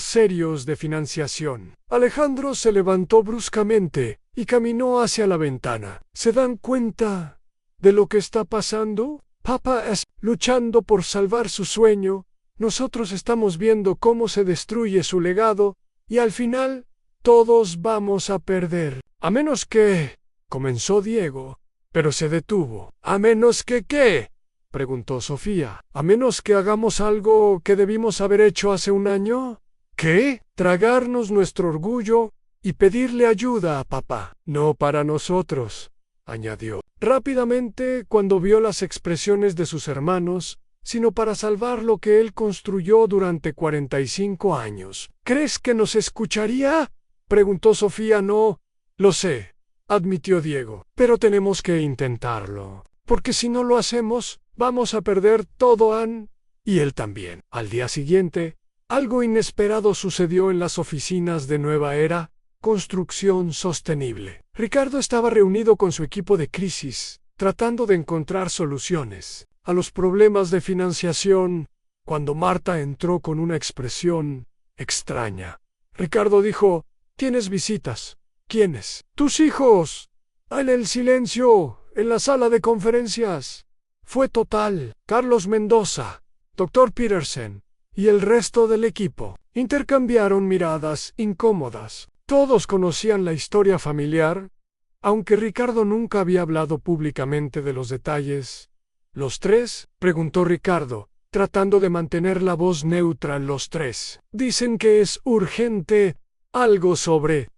serios de financiación. Alejandro se levantó bruscamente y caminó hacia la ventana. ¿Se dan cuenta de lo que está pasando? Papá está luchando por salvar su sueño, nosotros estamos viendo cómo se destruye su legado, y al final, todos vamos a perder. A menos que... comenzó Diego, pero se detuvo. ¿A menos que qué? Preguntó Sofía. ¿A menos que hagamos algo que debimos haber hecho hace un año? ¿Qué? Tragarnos nuestro orgullo y pedirle ayuda a papá. No para nosotros, añadió. Rápidamente, cuando vio las expresiones de sus hermanos, sino para salvar lo que él construyó durante 45 años. ¿Crees que nos escucharía? Preguntó Sofía. No, lo sé, admitió Diego. Pero tenemos que intentarlo, porque si no lo hacemos, vamos a perder todo, Ann, y él también. Al día siguiente, algo inesperado sucedió en las oficinas de Nueva Era Construcción Sostenible. Ricardo estaba reunido con su equipo de crisis, tratando de encontrar soluciones a los problemas de financiación, cuando Marta entró con una expresión extraña. Ricardo dijo: «¿Tienes visitas?» «¿Quiénes?» «Tus hijos». En el silencio, en la sala de conferencias, fue total. Carlos Mendoza, Dr. Peterson y el resto del equipo intercambiaron miradas incómodas. Todos conocían la historia familiar, aunque Ricardo nunca había hablado públicamente de los detalles. ¿Los tres?, preguntó Ricardo, tratando de mantener la voz neutra. Los tres. Dicen que es urgente algo sobre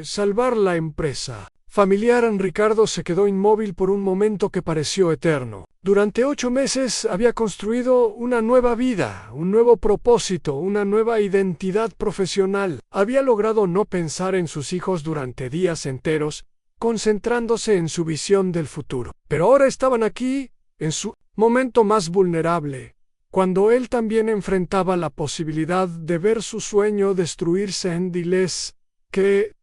salvar la empresa familiar. Ricardo se quedó inmóvil por un momento que pareció eterno. Durante 8 meses había construido una nueva vida, un nuevo propósito, una nueva identidad profesional. Había logrado no pensar en sus hijos durante días enteros, concentrándose en su visión del futuro. Pero ahora estaban aquí, en su momento más vulnerable, cuando él también enfrentaba la posibilidad de ver su sueño destruirse.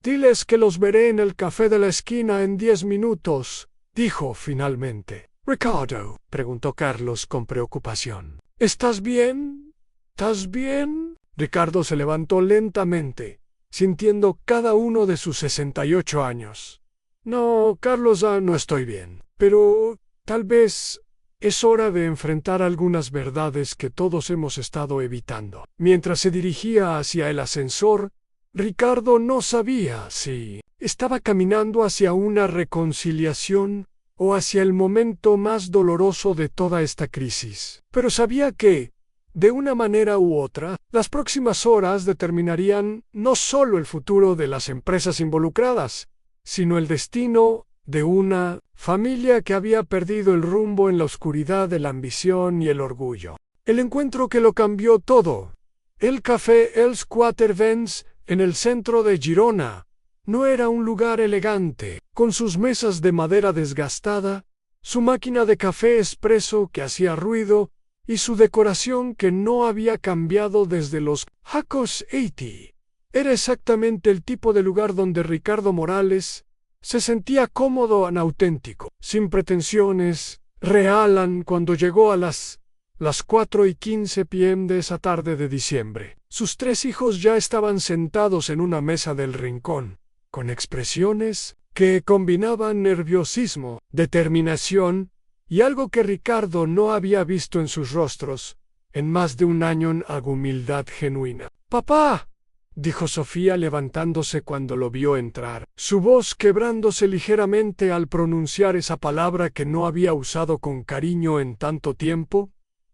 Diles que los veré en el café de la esquina en 10 minutos, dijo finalmente. «Ricardo», preguntó Carlos con preocupación. «¿Estás bien? ¿Estás bien?» Ricardo se levantó lentamente, sintiendo cada uno de sus 68 años. «No, Carlos, no estoy bien. Pero tal vez es hora de enfrentar algunas verdades que todos hemos estado evitando». Mientras se dirigía hacia el ascensor, Ricardo no sabía si estaba caminando hacia una reconciliación o hacia el momento más doloroso de toda esta crisis. Pero sabía que, de una manera u otra, las próximas horas determinarían no solo el futuro de las empresas involucradas, sino el destino de una familia que había perdido el rumbo en la oscuridad de la ambición y el orgullo. El encuentro que lo cambió todo. El café Els Quatre Vents, en el centro de Girona, no era un lugar elegante, con sus mesas de madera desgastada, su máquina de café expreso que hacía ruido y su decoración que no había cambiado desde los Jacos 80. Era exactamente el tipo de lugar donde Ricardo Morales se sentía cómodo y auténtico, sin pretensiones. Realan cuando llegó a las 4:15 p.m. de esa tarde de diciembre. Sus 3 hijos ya estaban sentados en una mesa del rincón, con expresiones que combinaban nerviosismo, determinación y algo que Ricardo no había visto en sus rostros en más de un año, humildad genuina. «Papá», dijo Sofía levantándose cuando lo vio entrar, su voz quebrándose ligeramente al pronunciar esa palabra que no había usado con cariño en tanto tiempo.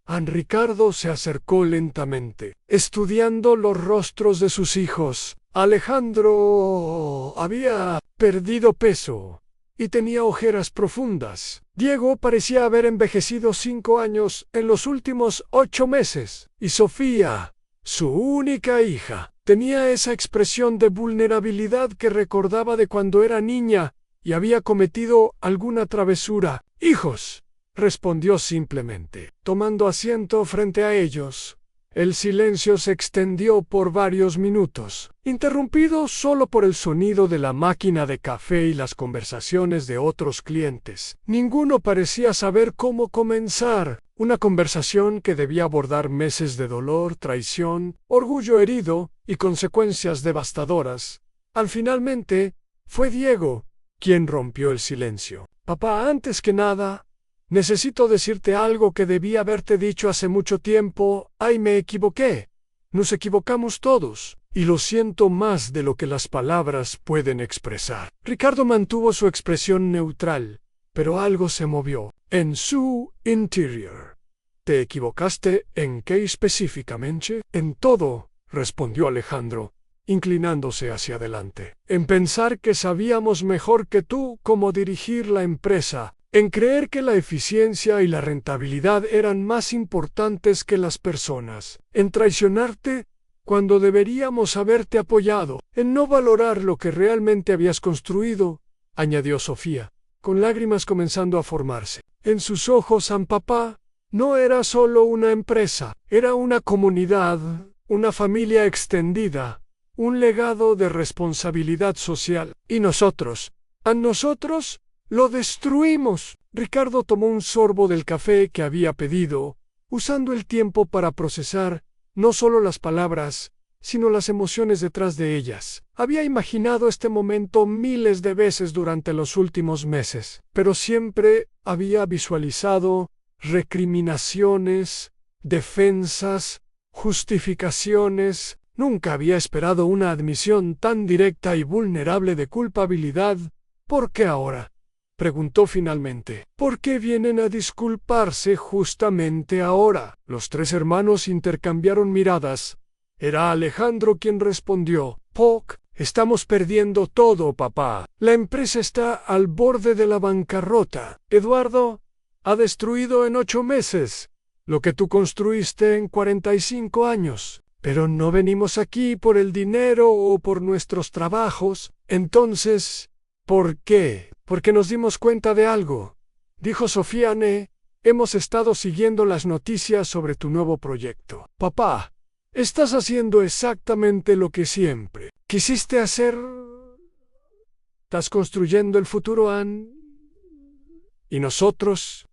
Ricardo se acercó lentamente, estudiando los rostros de sus hijos. Alejandro había perdido peso y tenía ojeras profundas. Diego parecía haber envejecido 5 años en los últimos 8 meses. Y Sofía, su única hija, tenía esa expresión de vulnerabilidad que recordaba de cuando era niña y había cometido alguna travesura. «Hijos», respondió simplemente, tomando asiento frente a ellos. El silencio se extendió por varios minutos, interrumpido solo por el sonido de la máquina de café y las conversaciones de otros clientes. Ninguno parecía saber cómo comenzar. Una conversación que debía abordar meses de dolor, traición, orgullo herido y consecuencias devastadoras. Finalmente, fue Diego quien rompió el silencio. «Papá, antes que nada, necesito decirte algo que debí haberte dicho hace mucho tiempo. Me equivoqué. Nos equivocamos todos, y lo siento más de lo que las palabras pueden expresar». Ricardo mantuvo su expresión neutral, pero algo se movió en su interior. «¿Te equivocaste en qué específicamente?» «En todo», respondió Alejandro, inclinándose hacia adelante. «En pensar que sabíamos mejor que tú cómo dirigir la empresa, en creer que la eficiencia y la rentabilidad eran más importantes que las personas, en traicionarte cuando deberíamos haberte apoyado, en no valorar lo que realmente habías construido», añadió Sofía, con lágrimas comenzando a formarse. En sus ojos, San Papá no era solo una empresa, era una comunidad, una familia extendida, un legado de responsabilidad social. Y nosotros, a nosotros, lo destruimos. Ricardo tomó un sorbo del café que había pedido, usando el tiempo para procesar no solo las palabras, sino las emociones detrás de ellas. Había imaginado este momento miles de veces durante los últimos meses, pero siempre había visualizado recriminaciones, defensas, justificaciones. Nunca había esperado una admisión tan directa y vulnerable de culpabilidad. «¿Por qué ahora?», preguntó finalmente. «¿Por qué vienen a disculparse justamente ahora?». Los 3 hermanos intercambiaron miradas. Era Alejandro quien respondió. «Poc, estamos perdiendo todo, papá. La empresa está al borde de la bancarrota. Eduardo ha destruido en 8 meses lo que tú construiste en 45 años. Pero no venimos aquí por el dinero o por nuestros trabajos. Entonces, ¿por qué?». «Porque nos dimos cuenta de algo», dijo Sofía. «Hemos estado siguiendo las noticias sobre tu nuevo proyecto. Papá, estás haciendo exactamente lo que siempre quisiste hacer. Estás construyendo el futuro, Ann. Y nosotros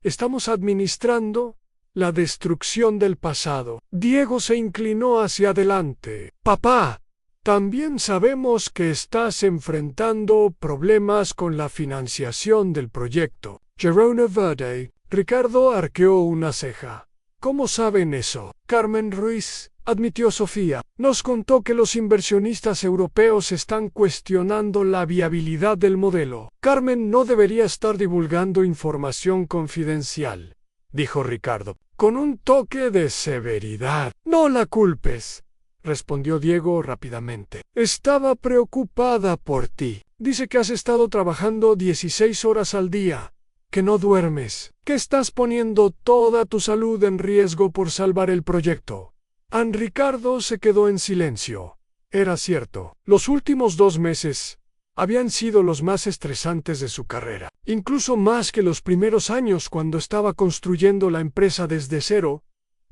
estamos administrando la destrucción del pasado». Diego se inclinó hacia adelante. «Papá, también sabemos que estás enfrentando problemas con la financiación del proyecto Girona Verde». Ricardo arqueó una ceja. «¿Cómo saben eso?». «Carmen Ruiz», admitió Sofía, «nos contó que los inversionistas europeos están cuestionando la viabilidad del modelo». «Carmen no debería estar divulgando información confidencial», dijo Ricardo, con un toque de severidad. «No la culpes», respondió Diego rápidamente. «Estaba preocupada por ti. Dice que has estado trabajando 16 horas al día, que no duermes, que estás poniendo toda tu salud en riesgo por salvar el proyecto». Ricardo se quedó en silencio. Era cierto. Los últimos 2 meses habían sido los más estresantes de su carrera, incluso más que los primeros años cuando estaba construyendo la empresa desde cero.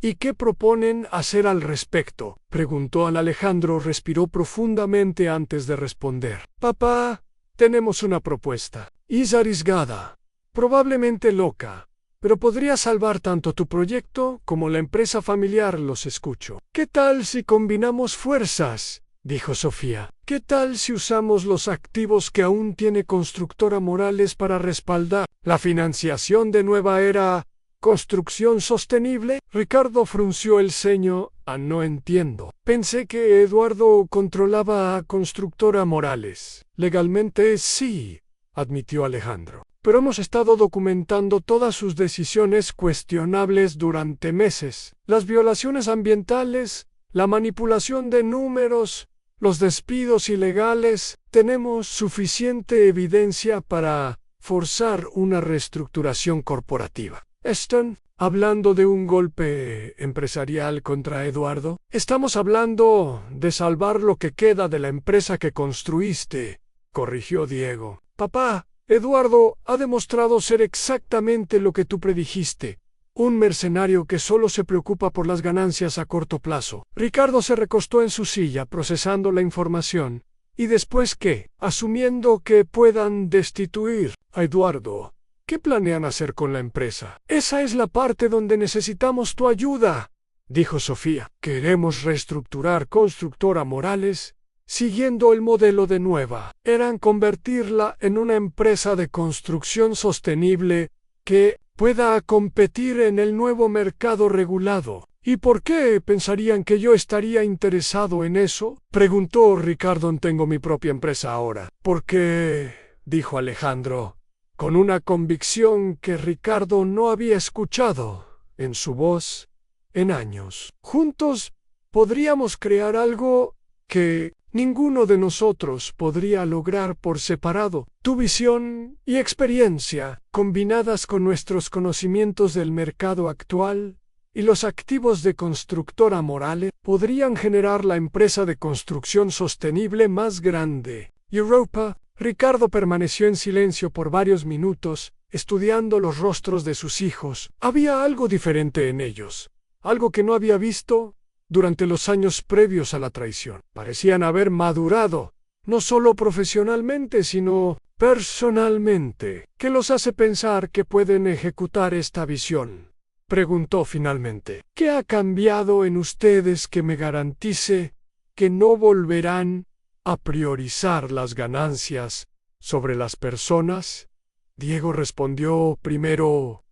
«¿Y qué proponen hacer al respecto?», preguntó Alejandro. Respiró profundamente antes de responder. «Papá, tenemos una propuesta. Es arriesgada, probablemente loca, pero podría salvar tanto tu proyecto como la empresa familiar. Los escucho». «¿Qué tal si combinamos fuerzas?», dijo Sofía. «¿Qué tal si usamos los activos que aún tiene Constructora Morales para respaldar la financiación de Nueva Era Construcción Sostenible?» Ricardo frunció el ceño. No entiendo. Pensé que Eduardo controlaba a Constructora Morales. Legalmente sí, admitió Alejandro. Pero hemos estado documentando todas sus decisiones cuestionables durante meses. Las violaciones ambientales, la manipulación de números, los despidos ilegales. Tenemos suficiente evidencia para forzar una reestructuración corporativa. ¿Están hablando de un golpe empresarial contra Eduardo? Estamos hablando de salvar lo que queda de la empresa que construiste, corrigió Diego. Papá, Eduardo ha demostrado ser exactamente lo que tú predijiste. Un mercenario que solo se preocupa por las ganancias a corto plazo. Ricardo se recostó en su silla procesando la información. ¿Y después qué? Asumiendo que puedan destituir a Eduardo. ¿Qué planean hacer con la empresa? Esa es la parte donde necesitamos tu ayuda, dijo Sofía. Queremos reestructurar Constructora Morales siguiendo el modelo de Nueva. Eran convertirla en una empresa de construcción sostenible que pueda competir en el nuevo mercado regulado. ¿Y por qué pensarían que yo estaría interesado en eso? Preguntó Ricardo. Tengo mi propia empresa ahora. ¿Por qué? Dijo Alejandro, con una convicción que Ricardo no había escuchado en su voz en años. Juntos podríamos crear algo que ninguno de nosotros podría lograr por separado. Tu visión y experiencia, combinadas con nuestros conocimientos del mercado actual y los activos de Constructora Morales, podrían generar la empresa de construcción sostenible más grande. Europa. Ricardo permaneció en silencio por varios minutos, estudiando los rostros de sus hijos. Había algo diferente en ellos, algo que no había visto durante los años previos a la traición. Parecían haber madurado, no solo profesionalmente, sino personalmente. ¿Qué los hace pensar que pueden ejecutar esta visión? Preguntó finalmente. ¿Qué ha cambiado en ustedes que me garantice que no volverán a priorizar las ganancias sobre las personas? Diego respondió primero.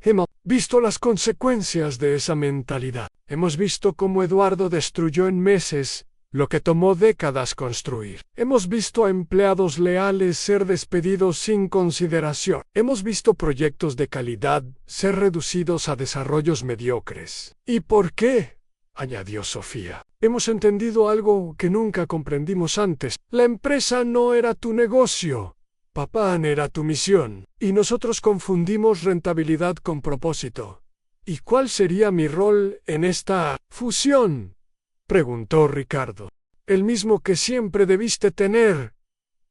Hemos visto las consecuencias de esa mentalidad. Hemos visto cómo Eduardo destruyó en meses lo que tomó décadas construir. Hemos visto a empleados leales ser despedidos sin consideración. Hemos visto proyectos de calidad ser reducidos a desarrollos mediocres. ¿Y por qué? Añadió Sofía. Hemos entendido algo que nunca comprendimos antes. La empresa no era tu negocio. Papá, era tu misión. Y nosotros confundimos rentabilidad con propósito. ¿Y cuál sería mi rol en esta fusión? Preguntó Ricardo. El mismo que siempre debiste tener,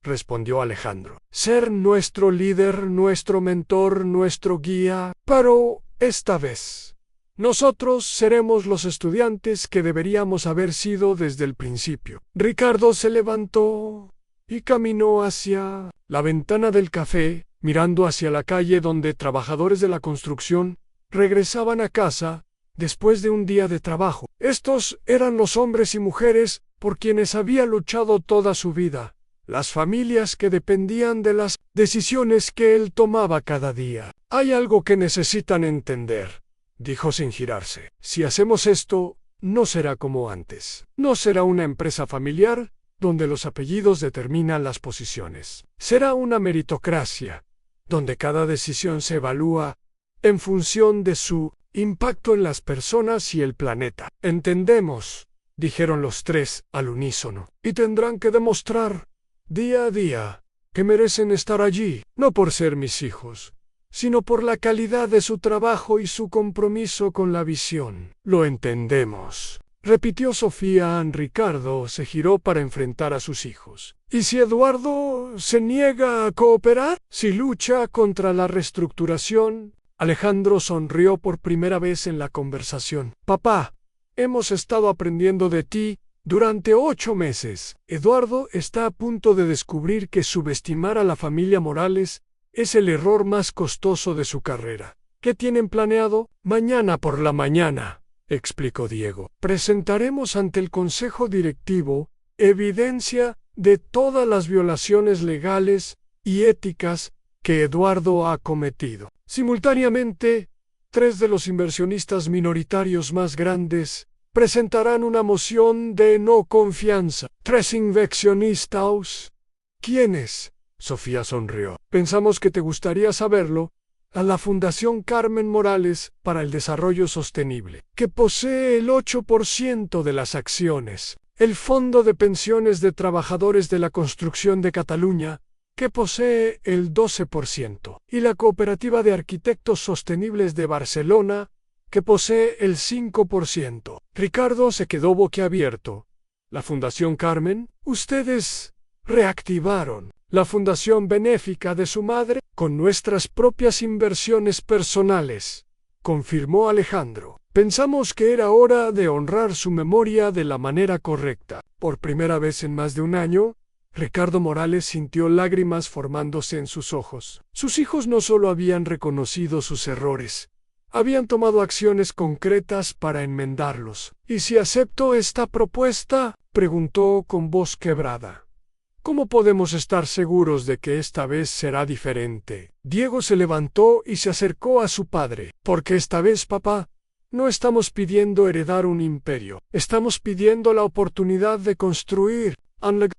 respondió Alejandro. Ser nuestro líder, nuestro mentor, nuestro guía. Pero esta vez nosotros seremos los estudiantes que deberíamos haber sido desde el principio. Ricardo se levantó y caminó hacia la ventana del café, mirando hacia la calle donde trabajadores de la construcción regresaban a casa después de un día de trabajo. Estos eran los hombres y mujeres por quienes había luchado toda su vida, las familias que dependían de las decisiones que él tomaba cada día. Hay algo que necesitan entender, dijo sin girarse. Si hacemos esto, no será como antes. No será una empresa familiar donde los apellidos determinan las posiciones. Será una meritocracia, donde cada decisión se evalúa en función de su impacto en las personas y el planeta. Entendemos, dijeron los tres al unísono. Y tendrán que demostrar, día a día, que merecen estar allí, no por ser mis hijos, sino por la calidad de su trabajo y su compromiso con la visión. Lo entendemos, repitió Sofía. Ricardo se giró para enfrentar a sus hijos. ¿Y si Eduardo se niega a cooperar? ¿Si lucha contra la reestructuración? Alejandro sonrió por primera vez en la conversación. Papá, hemos estado aprendiendo de ti durante 8 meses. Eduardo está a punto de descubrir que subestimar a la familia Morales es el error más costoso de su carrera. ¿Qué tienen planeado? Mañana por la mañana, explicó Diego. Presentaremos ante el Consejo Directivo evidencia de todas las violaciones legales y éticas que Eduardo ha cometido. Simultáneamente, 3 de los inversionistas minoritarios más grandes presentarán una moción de no confianza. ¿Tres inversionistas? ¿Quiénes? Sofía sonrió. Pensamos que te gustaría saberlo. A la Fundación Carmen Morales para el Desarrollo Sostenible, que posee el 8% de las acciones. El Fondo de Pensiones de Trabajadores de la Construcción de Cataluña, que posee el 12%. Y la Cooperativa de Arquitectos Sostenibles de Barcelona, que posee el 5%. Ricardo se quedó boquiabierto. ¿La Fundación Carmen? Ustedes reactivaron la fundación benéfica de su madre con nuestras propias inversiones personales, confirmó Alejandro. Pensamos que era hora de honrar su memoria de la manera correcta. Por primera vez en más de un año, Ricardo Morales sintió lágrimas formándose en sus ojos. Sus hijos no solo habían reconocido sus errores, habían tomado acciones concretas para enmendarlos. ¿Y si acepto esta propuesta?, preguntó con voz quebrada. ¿Cómo podemos estar seguros de que esta vez será diferente? Diego se levantó y se acercó a su padre. Porque esta vez, papá, no estamos pidiendo heredar un imperio. Estamos pidiendo la oportunidad de construir.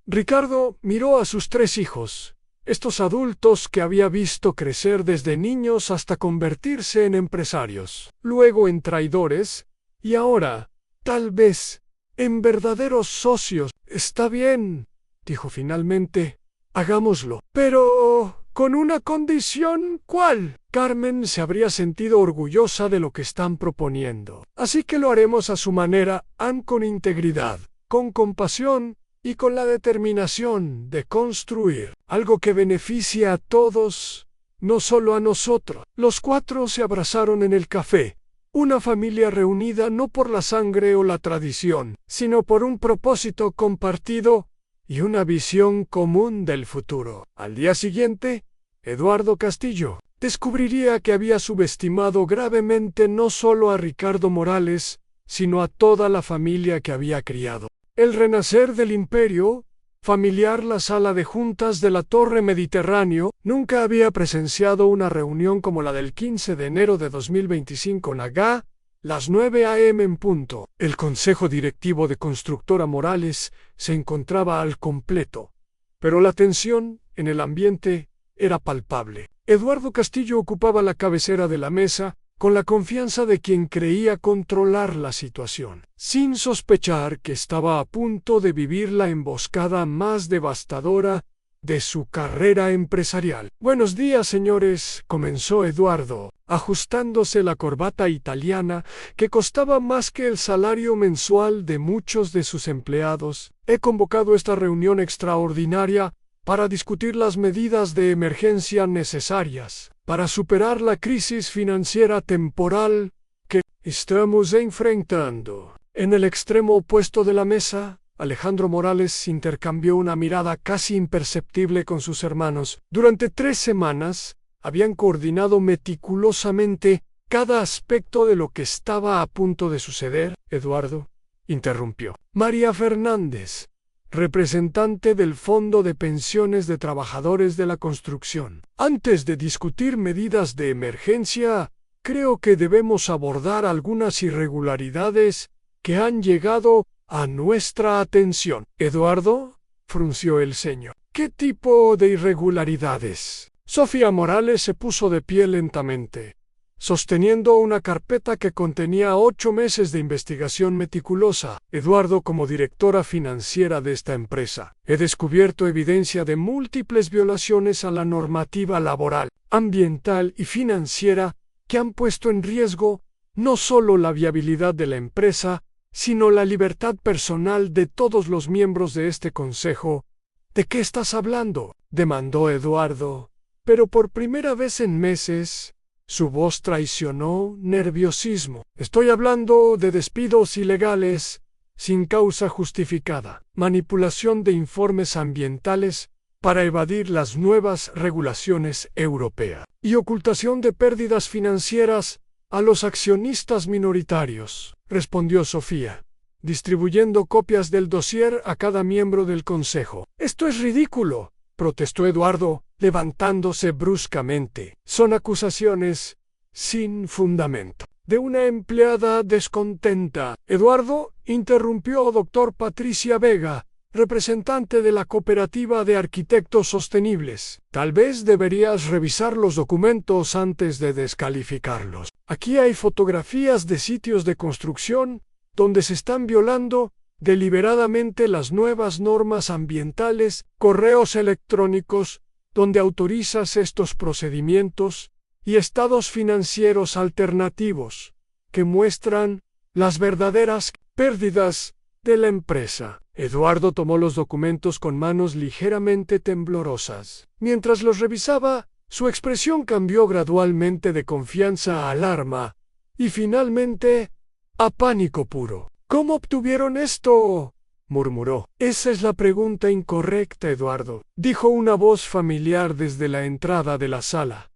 Ricardo miró a sus tres hijos, estos adultos que había visto crecer desde niños hasta convertirse en empresarios, luego en traidores, y ahora, tal vez, en verdaderos socios. Está bien, dijo finalmente, hagámoslo. Pero, con una condición. ¿Cuál? Carmen se habría sentido orgullosa de lo que están proponiendo. Así que lo haremos a su manera, con integridad, con compasión y con la determinación de construir algo que beneficie a todos, no solo a nosotros. Los cuatro se abrazaron en el café, una familia reunida no por la sangre o la tradición, sino por un propósito compartido y una visión común del futuro. Al día siguiente, Eduardo Castillo descubriría que había subestimado gravemente no solo a Ricardo Morales, sino a toda la familia que había criado. El renacer del imperio familiar, la sala de juntas de la Torre Mediterráneo, nunca había presenciado una reunión como la del 15 de enero de 2025 en Agá, las 9 a.m. en punto. El consejo directivo de Constructora Morales se encontraba al completo, pero la tensión en el ambiente era palpable. Eduardo Castillo ocupaba la cabecera de la mesa, con la confianza de quien creía controlar la situación, sin sospechar que estaba a punto de vivir la emboscada más devastadora de su carrera empresarial. Buenos días, señores, comenzó Eduardo, ajustándose la corbata italiana que costaba más que el salario mensual de muchos de sus empleados. He convocado esta reunión extraordinaria para discutir las medidas de emergencia necesarias para superar la crisis financiera temporal que estamos enfrentando. En el extremo opuesto de la mesa, Alejandro Morales intercambió una mirada casi imperceptible con sus hermanos. Durante 3 semanas, habían coordinado meticulosamente cada aspecto de lo que estaba a punto de suceder. Eduardo interrumpió. María Fernández, representante del Fondo de Pensiones de Trabajadores de la Construcción. Antes de discutir medidas de emergencia, creo que debemos abordar algunas irregularidades que han llegado a nuestra atención. Eduardo frunció el ceño. ¿Qué tipo de irregularidades? Sofía Morales se puso de pie lentamente, sosteniendo una carpeta que contenía 8 meses de investigación meticulosa. Eduardo, como directora financiera de esta empresa, he descubierto evidencia de múltiples violaciones a la normativa laboral, ambiental y financiera que han puesto en riesgo no solo la viabilidad de la empresa, sino la libertad personal de todos los miembros de este consejo. ¿De qué estás hablando?, demandó Eduardo, pero por primera vez en meses su voz traicionó nerviosismo. Estoy hablando de despidos ilegales, sin causa justificada, manipulación de informes ambientales para evadir las nuevas regulaciones europeas, y ocultación de pérdidas financieras a los accionistas minoritarios, respondió Sofía, distribuyendo copias del dossier a cada miembro del consejo. Esto es ridículo, protestó Eduardo, levantándose bruscamente. Son acusaciones sin fundamento. de una empleada descontenta. Eduardo, interrumpió doctor Patricia Vega, representante de la Cooperativa de Arquitectos Sostenibles. Tal vez deberías revisar los documentos antes de descalificarlos. Aquí hay fotografías de sitios de construcción donde se están violando deliberadamente las nuevas normas ambientales, correos electrónicos donde autorizas estos procedimientos y estados financieros alternativos que muestran las verdaderas pérdidas de la empresa. Eduardo tomó los documentos con manos ligeramente temblorosas. Mientras los revisaba, su expresión cambió gradualmente de confianza a alarma y finalmente a pánico puro. ¿Cómo obtuvieron esto?, murmuró. Esa es la pregunta incorrecta, Eduardo, dijo una voz familiar desde la entrada de la sala.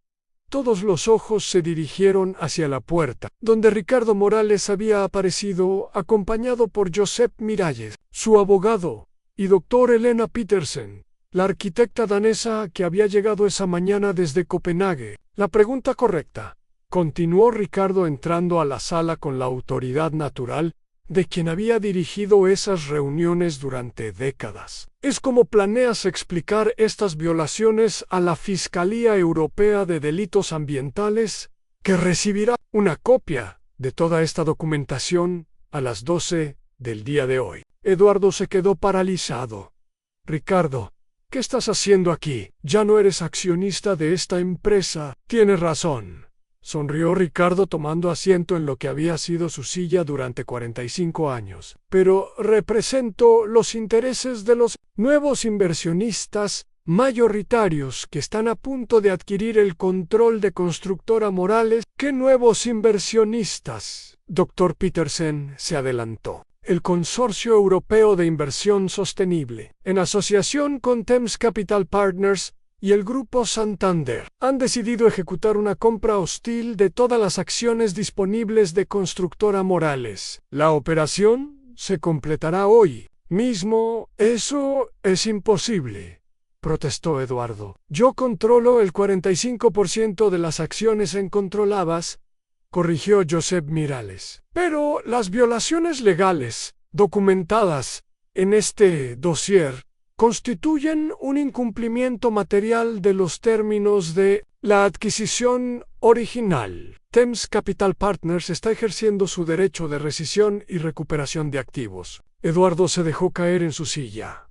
Todos los ojos se dirigieron hacia la puerta, donde Ricardo Morales había aparecido acompañado por Josep Miralles, su abogado, y doctor Elena Petersen, la arquitecta danesa que había llegado esa mañana desde Copenhague. La pregunta correcta, continuó Ricardo entrando a la sala con la autoridad natural de quien había dirigido esas reuniones durante décadas. Es cómo planeas explicar estas violaciones a la Fiscalía Europea de Delitos Ambientales, que recibirá una copia de toda esta documentación a las 12 del día de hoy. Eduardo se quedó paralizado. Ricardo, ¿qué estás haciendo aquí? Ya no eres accionista de esta empresa. Tienes razón. Sonrió Ricardo tomando asiento en lo que había sido su silla durante 45 años. Pero represento los intereses de los nuevos inversionistas mayoritarios que están a punto de adquirir el control de Constructora Morales. ¿Qué nuevos inversionistas? Dr. Petersen se adelantó. El Consorcio Europeo de Inversión Sostenible, en asociación con Thames Capital Partners, y el Grupo Santander han decidido ejecutar una compra hostil de todas las acciones disponibles de Constructora Morales. La operación se completará hoy mismo. Eso es imposible, protestó Eduardo. Yo controlo el 45% de las acciones incontroladas, corrigió Josep Miralles. Pero las violaciones legales documentadas en este dossier constituyen un incumplimiento material de los términos de la adquisición original. Thames Capital Partners está ejerciendo su derecho de rescisión y recuperación de activos. Eduardo se dejó caer en su silla,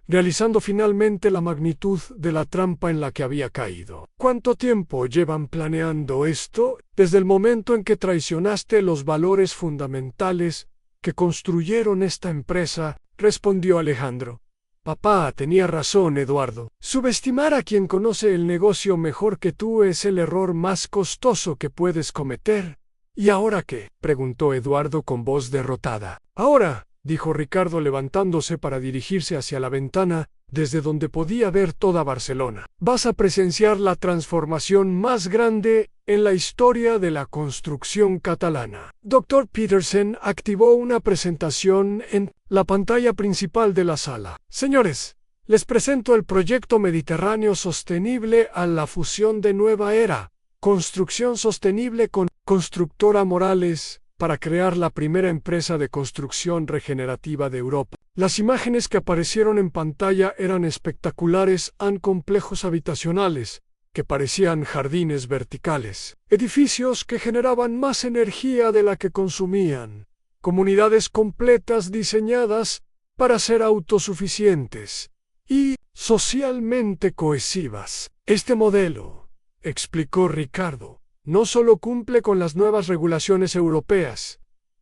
realizando finalmente la magnitud de la trampa en la que había caído. ¿Cuánto tiempo llevan planeando esto? Desde el momento en que traicionaste los valores fundamentales que construyeron esta empresa, respondió Alejandro. Papá tenía razón, Eduardo. Subestimar a quien conoce el negocio mejor que tú es el error más costoso que puedes cometer. ¿Y ahora qué?, preguntó Eduardo con voz derrotada. Ahora, dijo Ricardo levantándose para dirigirse hacia la ventana, desde donde podía ver toda Barcelona. Vas a presenciar la transformación más grande en la historia de la construcción catalana. Dr. Petersen activó una presentación en la pantalla principal de la sala. Señores, les presento el proyecto Mediterráneo Sostenible a la fusión de nueva era, construcción sostenible con Constructora Morales, para crear la primera empresa de construcción regenerativa de Europa. Las imágenes que aparecieron en pantalla eran espectaculares, complejos habitacionales que parecían jardines verticales, edificios que generaban más energía de la que consumían, comunidades completas diseñadas para ser autosuficientes y socialmente cohesivas. Este modelo, explicó Ricardo, no solo cumple con las nuevas regulaciones europeas,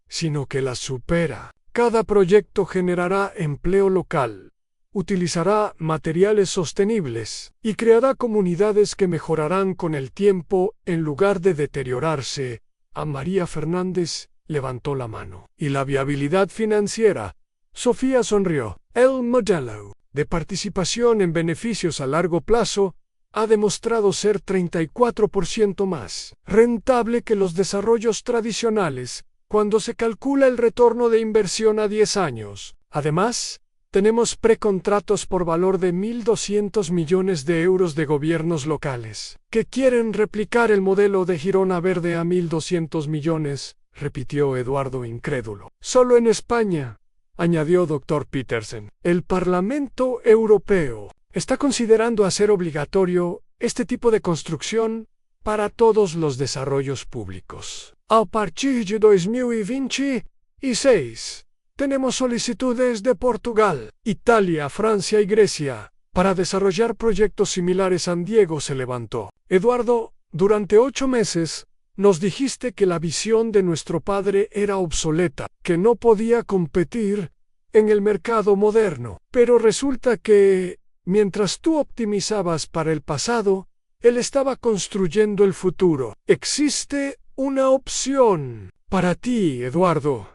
sino que las supera. Cada proyecto generará empleo local, utilizará materiales sostenibles y creará comunidades que mejorarán con el tiempo en lugar de deteriorarse. A María Fernández levantó la mano. ¿Y la viabilidad financiera? Sofía sonrió. El modelo de participación en beneficios a largo plazo ha demostrado ser 34% más rentable que los desarrollos tradicionales cuando se calcula el retorno de inversión a 10 años. Además, Tenemos precontratos por valor de 1.200 millones de euros de gobiernos locales, que quieren replicar el modelo de Girona Verde a 1.200 millones, repitió Eduardo incrédulo. Solo en España, añadió Dr. Petersen. El Parlamento Europeo está considerando hacer obligatorio este tipo de construcción para todos los desarrollos públicos. A partir de 2026, tenemos solicitudes de Portugal, Italia, Francia y Grecia para desarrollar proyectos similares. San Diego se levantó. Eduardo, durante 8 meses, nos dijiste que la visión de nuestro padre era obsoleta, que no podía competir en el mercado moderno. Pero resulta que, mientras tú optimizabas para el pasado, él estaba construyendo el futuro. Existe una opción para ti, Eduardo,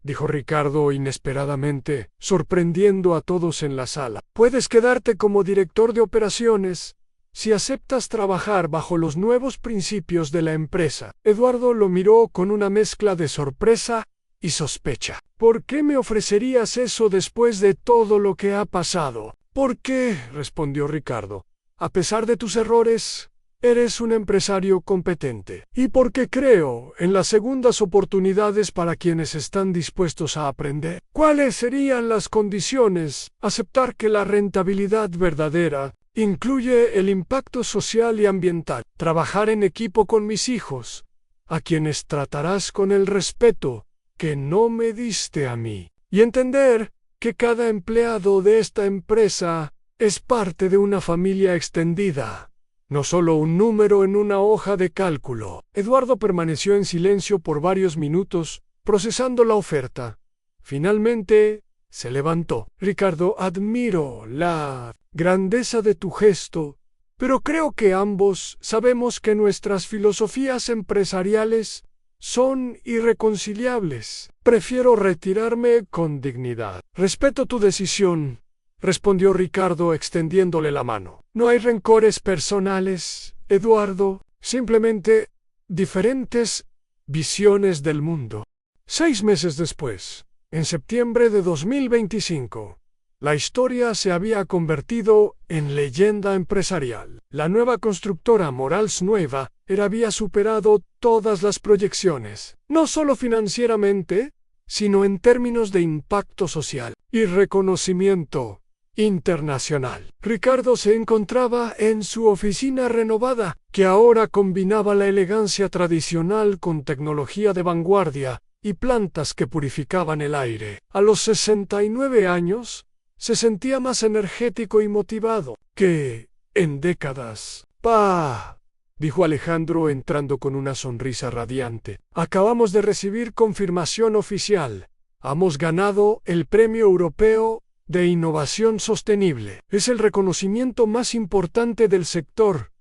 dijo Ricardo inesperadamente, sorprendiendo a todos en la sala. Puedes quedarte como director de operaciones si aceptas trabajar bajo los nuevos principios de la empresa. Eduardo lo miró con una mezcla de sorpresa y sospecha. ¿Por qué me ofrecerías eso después de todo lo que ha pasado? ¿Por qué?, respondió Ricardo. A pesar de tus errores, eres un empresario competente. Y porque creo en las segundas oportunidades para quienes están dispuestos a aprender. ¿Cuáles serían las condiciones? Aceptar que la rentabilidad verdadera incluye el impacto social y ambiental. Trabajar en equipo con mis hijos, a quienes tratarás con el respeto que no me diste a mí. Y entender que cada empleado de esta empresa es parte de una familia extendida, no solo un número en una hoja de cálculo. Eduardo permaneció en silencio por varios minutos, procesando la oferta. Finalmente, se levantó. Ricardo, admiro la grandeza de tu gesto, pero creo que ambos sabemos que nuestras filosofías empresariales son irreconciliables. Prefiero retirarme con dignidad. Respeto tu decisión, respondió Ricardo extendiéndole la mano. No hay rencores personales, Eduardo, simplemente diferentes visiones del mundo. 6 meses después, en septiembre de 2025, la historia se había convertido en leyenda empresarial. La nueva constructora Morals Nueva había superado todas las proyecciones, no solo financieramente, sino en términos de impacto social y reconocimiento internacional. Ricardo se encontraba en su oficina renovada, que ahora combinaba la elegancia tradicional con tecnología de vanguardia y plantas que purificaban el aire. A los 69 años, se sentía más energético y motivado que en décadas. ¡Pah!, dijo Alejandro entrando con una sonrisa radiante. Acabamos de recibir confirmación oficial. Hemos ganado el Premio Europeo de Innovación Sostenible. Es el reconocimiento más importante del sector.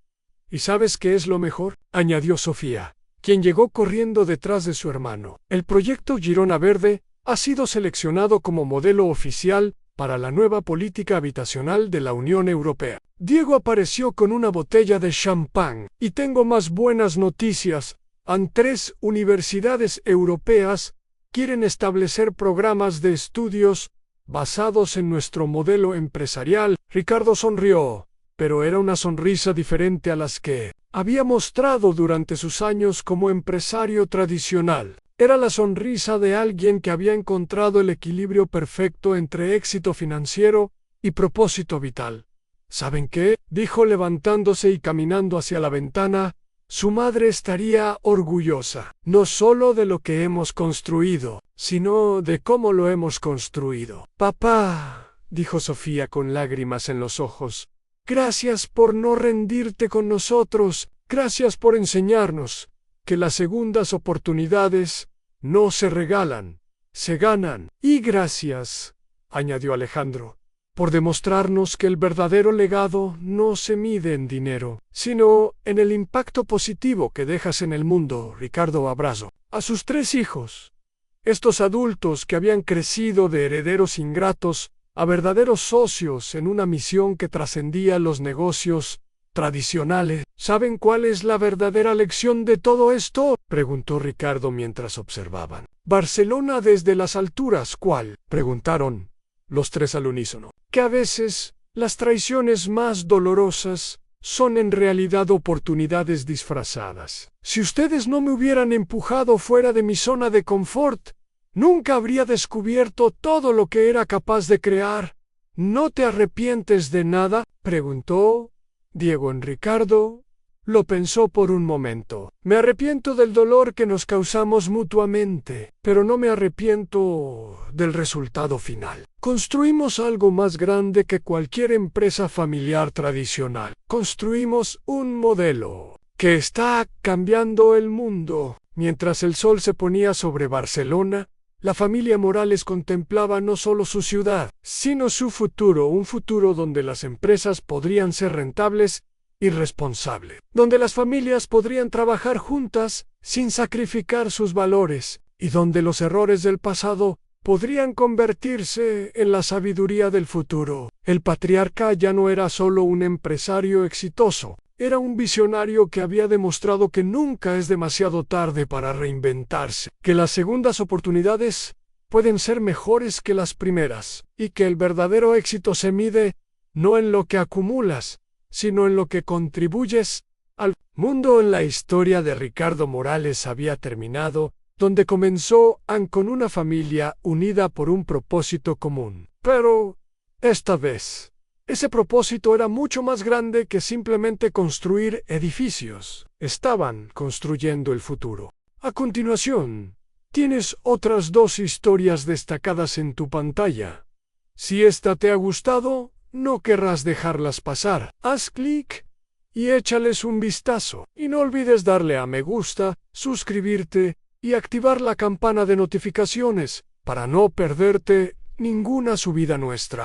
¿Y sabes qué es lo mejor?, añadió Sofía, quien llegó corriendo detrás de su hermano. El proyecto Girona Verde ha sido seleccionado como modelo oficial para la nueva política habitacional de la Unión Europea. Diego apareció con una botella de champán. Y tengo más buenas noticias. 3 universidades europeas quieren establecer programas de estudios basados en nuestro modelo empresarial. Ricardo sonrió, pero era una sonrisa diferente a las que había mostrado durante sus años como empresario tradicional. Era la sonrisa de alguien que había encontrado el equilibrio perfecto entre éxito financiero y propósito vital. ¿Saben qué?, dijo levantándose y caminando hacia la ventana. Su madre estaría orgullosa, no solo de lo que hemos construido, sino de cómo lo hemos construido. Papá, dijo Sofía con lágrimas en los ojos, gracias por no rendirte con nosotros, gracias por enseñarnos que las segundas oportunidades no se regalan, se ganan. Y gracias, añadió Alejandro, por demostrarnos que el verdadero legado no se mide en dinero, sino en el impacto positivo que dejas en el mundo. Ricardo abrazó a sus 3 hijos, estos adultos que habían crecido de herederos ingratos a verdaderos socios en una misión que trascendía los negocios tradicionales. ¿Saben cuál es la verdadera lección de todo esto?, preguntó Ricardo mientras observaban. Barcelona desde las alturas. ¿Cuál?, preguntaron, los tres al unísono. Que a veces las traiciones más dolorosas son en realidad oportunidades disfrazadas. Si ustedes no me hubieran empujado fuera de mi zona de confort, nunca habría descubierto todo lo que era capaz de crear. ¿No te arrepientes de nada?, preguntó Diego en Ricardo. Lo pensó por un momento. Me arrepiento del dolor que nos causamos mutuamente, pero no me arrepiento del resultado final. Construimos algo más grande que cualquier empresa familiar tradicional. Construimos un modelo que está cambiando el mundo. Mientras el sol se ponía sobre Barcelona, la familia Morales contemplaba no solo su ciudad, sino su futuro, un futuro donde las empresas podrían ser rentables y responsables, donde las familias podrían trabajar juntas sin sacrificar sus valores, y donde los errores del pasado podrían convertirse en la sabiduría del futuro. El patriarca ya no era solo un empresario exitoso, era un visionario que había demostrado que nunca es demasiado tarde para reinventarse, que las segundas oportunidades pueden ser mejores que las primeras, y que el verdadero éxito se mide no en lo que acumulas, sino en lo que contribuyes al mundo. En la historia de Ricardo Morales había terminado, donde comenzó con una familia unida por un propósito común. Pero esta vez, ese propósito era mucho más grande que simplemente construir edificios. Estaban construyendo el futuro. A continuación, tienes otras 2 historias destacadas en tu pantalla. Si esta te ha gustado, no querrás dejarlas pasar. Haz clic y échales un vistazo. Y no olvides darle a me gusta, suscribirte y activar la campana de notificaciones para no perderte ninguna subida nuestra.